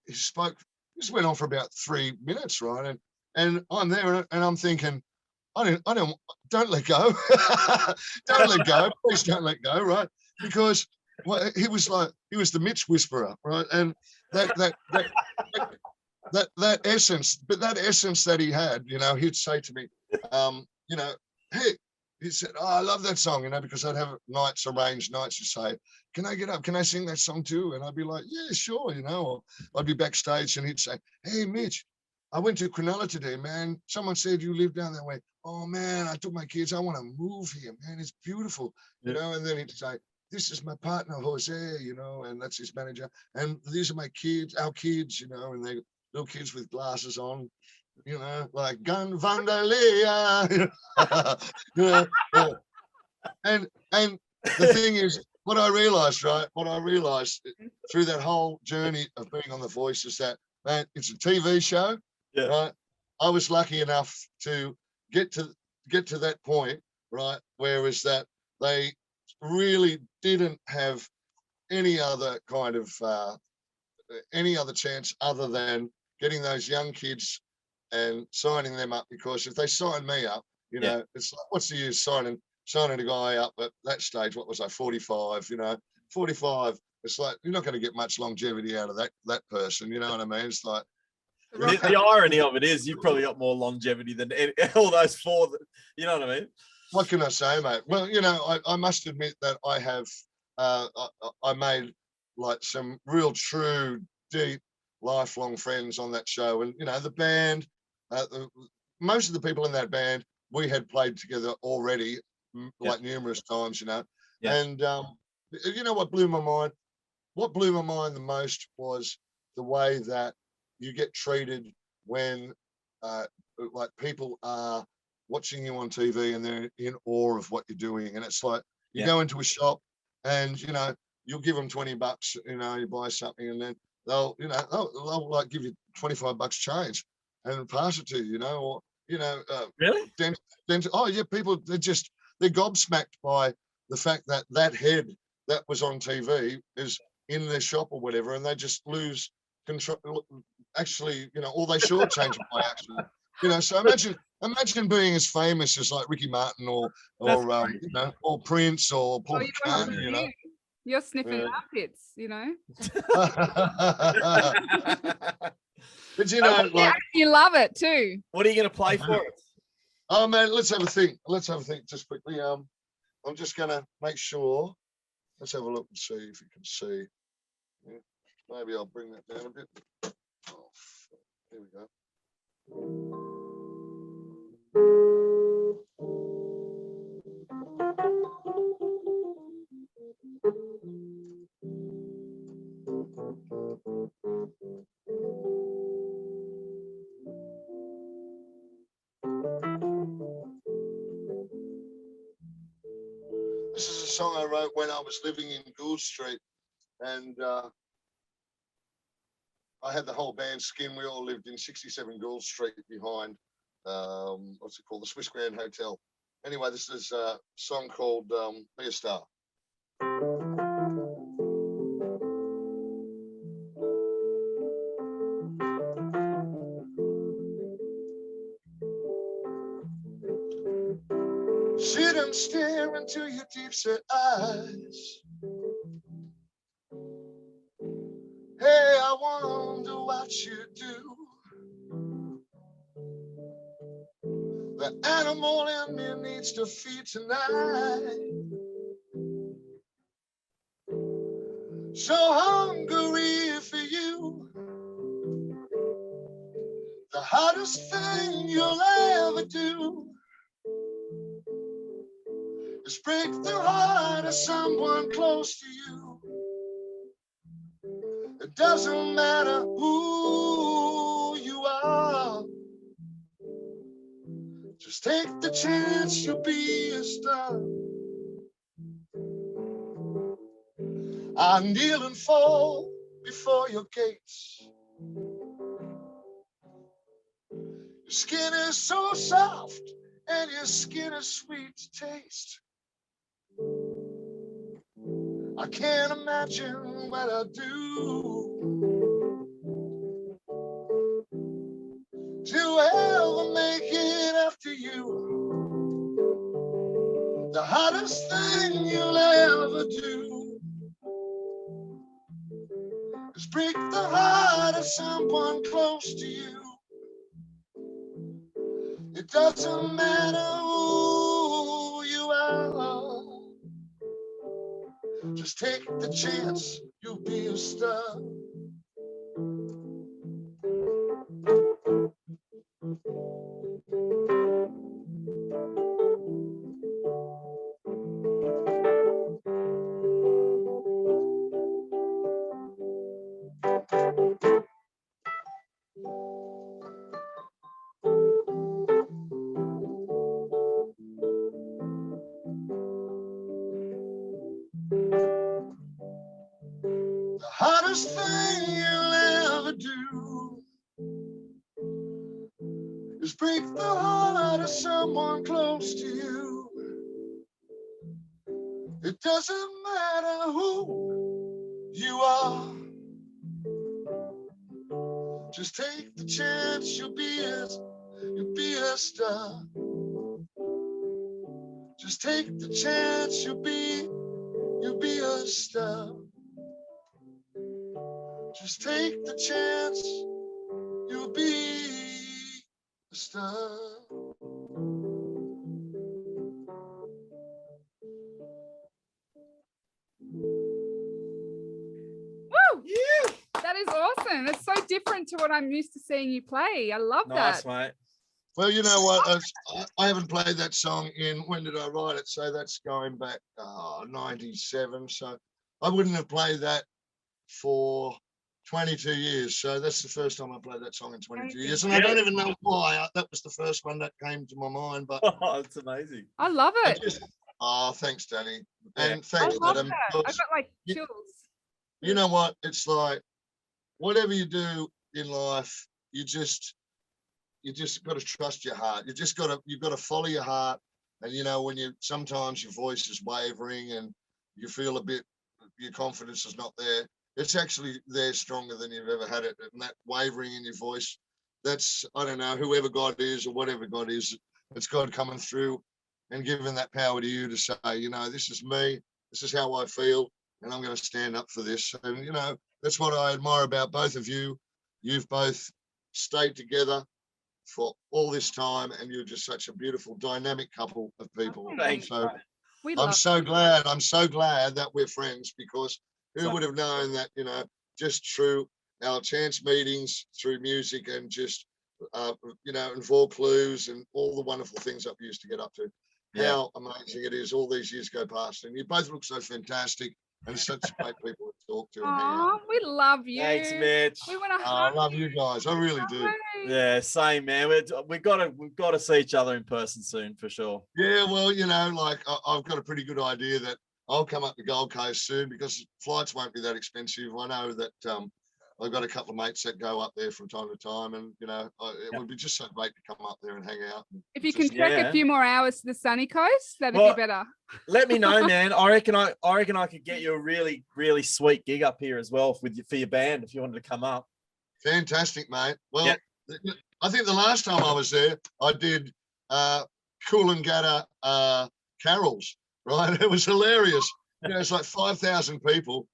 [SPEAKER 3] he spoke. This went on for about 3 minutes, right? And I'm there, and I'm thinking, don't let go, don't let go, please don't let go, right? Because he was the Mitch whisperer, right? And that essence, but that essence that he had, you know, he'd say to me, you know, hey, he said, oh, I love that song, you know, because I'd have arranged nights to say, can I get up? Can I sing that song too? And I'd be like, yeah, sure, you know, or I'd be backstage and he'd say, hey, Mitch, I went to Cronulla today, man. Someone said you live down that way. Oh, man, I took my kids. I want to move here, man. It's beautiful, you know, and then he'd say, this is my partner, Jose, you know, and that's his manager. And these are my kids, our kids, you know, and they little kids with glasses on, you know, like Gun Vandalia, you know, and the thing is, what I realized through that whole journey of being on The Voice is that, man, it's a TV show, right? I was lucky enough to get to that point, right? Whereas that they really didn't have any other kind of any other chance other than getting those young kids and signing them up, because if they sign me up, you know, it's like, what's the use signing a guy up at that stage? What was I, 45? You know, 45. It's like you're not going to get much longevity out of that person. You know what I mean? It's like
[SPEAKER 2] the irony of it is you've probably got more longevity than all those four. You know what I mean?
[SPEAKER 3] What can I say, mate? Well, you know, I must admit that I have I made like some real true deep lifelong friends on that show, and you know the band, most of the people in that band we had played together already, like numerous times, you know. And you know what blew my mind? What blew my mind the most was the way that you get treated when like people are watching you on TV and they're in awe of what you're doing, and it's like you go into a shop and you know you'll give them $20, you know, you buy something, and then they'll like give you $25 change and pass it to you, you know, or you know,
[SPEAKER 2] really?
[SPEAKER 3] Oh yeah, people they're gobsmacked by the fact that that head that was on TV is in their shop or whatever, and they just lose control. Actually, you know, or they shortchange it by accident. You know, so imagine being as famous as like Ricky Martin or you know, or Prince or Paul McCartney, you know.
[SPEAKER 4] You're sniffing armpits, you know.
[SPEAKER 3] But you know, like
[SPEAKER 4] you love it too.
[SPEAKER 2] What are you going to play for us?
[SPEAKER 3] Oh man, let's have a think. Just quickly. I'm just gonna make sure. Let's have a look and see if you can see. Yeah, maybe I'll bring that down a bit. Oh, here we go. This is a song I wrote when I was living in Gould Street, and I had the whole band Skin. We all lived in 67 Gould Street behind, what's it called, the Swiss Grand Hotel. Anyway, this is a song called Be a Star. and stare into your deep set eyes. Hey, I wonder what you do. The animal in me needs to feed tonight. So hungry for you. The hardest thing you'll ever do is break the heart of someone close to you. It doesn't matter who you are. Just take the chance, you'll be a star. I kneel and fall before your gates. Your skin is so soft and your skin is sweet to taste. I can't imagine what I'll do to ever make it after you. The hardest thing you'll ever do is break the heart of someone close to you. It doesn't matter who you are. Just take the chance, you'll be a star. The hardest thing you'll ever do is break the heart of someone close to you. It doesn't matter who you are. Just take the chance, you'll be a star. Just take the chance, you'll be a star. Just take the chance, you'll be a star.
[SPEAKER 4] Woo! That is awesome. It's so different to what I'm used to seeing you play. I love
[SPEAKER 2] Nice,
[SPEAKER 4] that.
[SPEAKER 2] mate.
[SPEAKER 3] Well, you know what? I haven't played that song in, when did I write it? So that's going back 97. So I wouldn't have played that for 22 years. So that's the first time I played that song in 22 years. And I don't even know why. That was the first one that came to my mind. But
[SPEAKER 2] Oh, it's amazing.
[SPEAKER 4] I love it.
[SPEAKER 3] Thanks, Dani.
[SPEAKER 2] Yeah.
[SPEAKER 3] And thanks,
[SPEAKER 4] I love
[SPEAKER 3] Adam.
[SPEAKER 4] that. I got like
[SPEAKER 3] You-
[SPEAKER 4] chills.
[SPEAKER 3] You know what? It's like, whatever you do in life, you just got to trust your heart. You've got to follow your heart. And you know, when sometimes your voice is wavering and you feel a bit, your confidence is not there. It's actually there stronger than you've ever had it. And that wavering in your voice, that's, I don't know, whoever God is or whatever God is, it's God coming through and giving that power to you to say, you know, this is me, this is how I feel, and I'm going to stand up for this. And, you know, that's what I admire about both of you. You've both stayed together for all this time, and you're just such a beautiful, dynamic couple of people.
[SPEAKER 2] Thanks.
[SPEAKER 3] So
[SPEAKER 4] We
[SPEAKER 3] I'm
[SPEAKER 4] love
[SPEAKER 3] so glad that we're friends, because who
[SPEAKER 2] So-
[SPEAKER 3] would have known that, you know, just through our chance meetings, through music, and just, you know, and Vaucluse and all the wonderful things that we used to get up to.
[SPEAKER 2] Yeah.
[SPEAKER 3] How amazing it is. All these years go past, and you both look so fantastic and such great people to talk to and hang out
[SPEAKER 4] Oh, we love you.
[SPEAKER 2] Thanks, Mitch.
[SPEAKER 4] We want to
[SPEAKER 3] I
[SPEAKER 4] hug
[SPEAKER 3] love you guys. I really do.
[SPEAKER 2] Yeah, same, man. We've got to see each other in person soon for sure.
[SPEAKER 3] Yeah, well, you know, like I've got a pretty good idea that I'll come up the Gold Coast soon, because flights won't be that expensive. I know that I've got a couple of mates that go up there from time to time, and you know, it would be just so great to come up there and hang out.
[SPEAKER 4] If you can
[SPEAKER 3] Just-
[SPEAKER 4] trek
[SPEAKER 2] Yeah.
[SPEAKER 4] a few more hours to the sunny coast, that'd
[SPEAKER 2] Well,
[SPEAKER 4] be better.
[SPEAKER 2] Let me know, man. I reckon I could get you a really, really sweet gig up here as well for your band if you wanted to come up.
[SPEAKER 3] Fantastic, mate. Well,
[SPEAKER 2] Yeah.
[SPEAKER 3] I think the last time I was there, I did Coolangatta carols, right? It was hilarious. It's like 5,000 people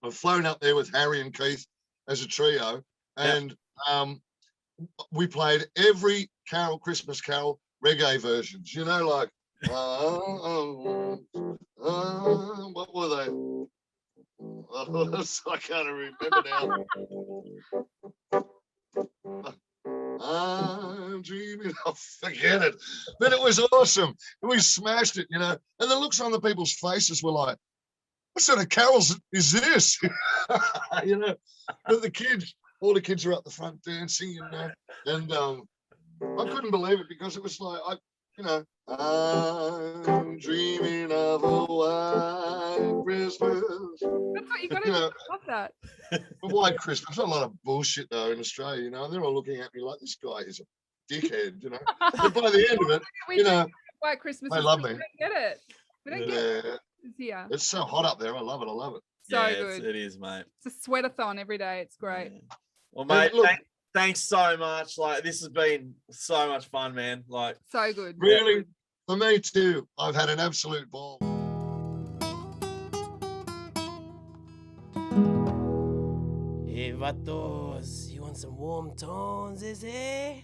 [SPEAKER 3] have flown up there with Harry and Keith as a trio, and we played every Christmas carol, reggae versions. Like what were they? I can't remember now. I'm dreaming. Oh, forget it. But it was awesome. We smashed it, And the looks on the people's faces were like, what sort of carols is this? But the kids, all the kids are up the front dancing, and I couldn't believe it because it was like, I'm dreaming of a white Christmas.
[SPEAKER 4] That's what you got to do. Love that.
[SPEAKER 3] A white Christmas. A lot of bullshit though in Australia, They're all looking at me like this guy is a dickhead, But by the end of it,
[SPEAKER 4] White Christmas.
[SPEAKER 3] They love me.
[SPEAKER 4] We don't get it. We don't get it. Yeah.
[SPEAKER 3] It's so hot up there. I love it.
[SPEAKER 4] So good.
[SPEAKER 2] It is, mate.
[SPEAKER 4] It's a sweatathon every day. It's great.
[SPEAKER 2] Yeah. Well, mate, look, thanks so much. Like, this has been so much fun, man. Like,
[SPEAKER 4] so good.
[SPEAKER 3] Really, for me too. I've had an absolute ball.
[SPEAKER 1] Hey, vatos, you want some warm tones, is it?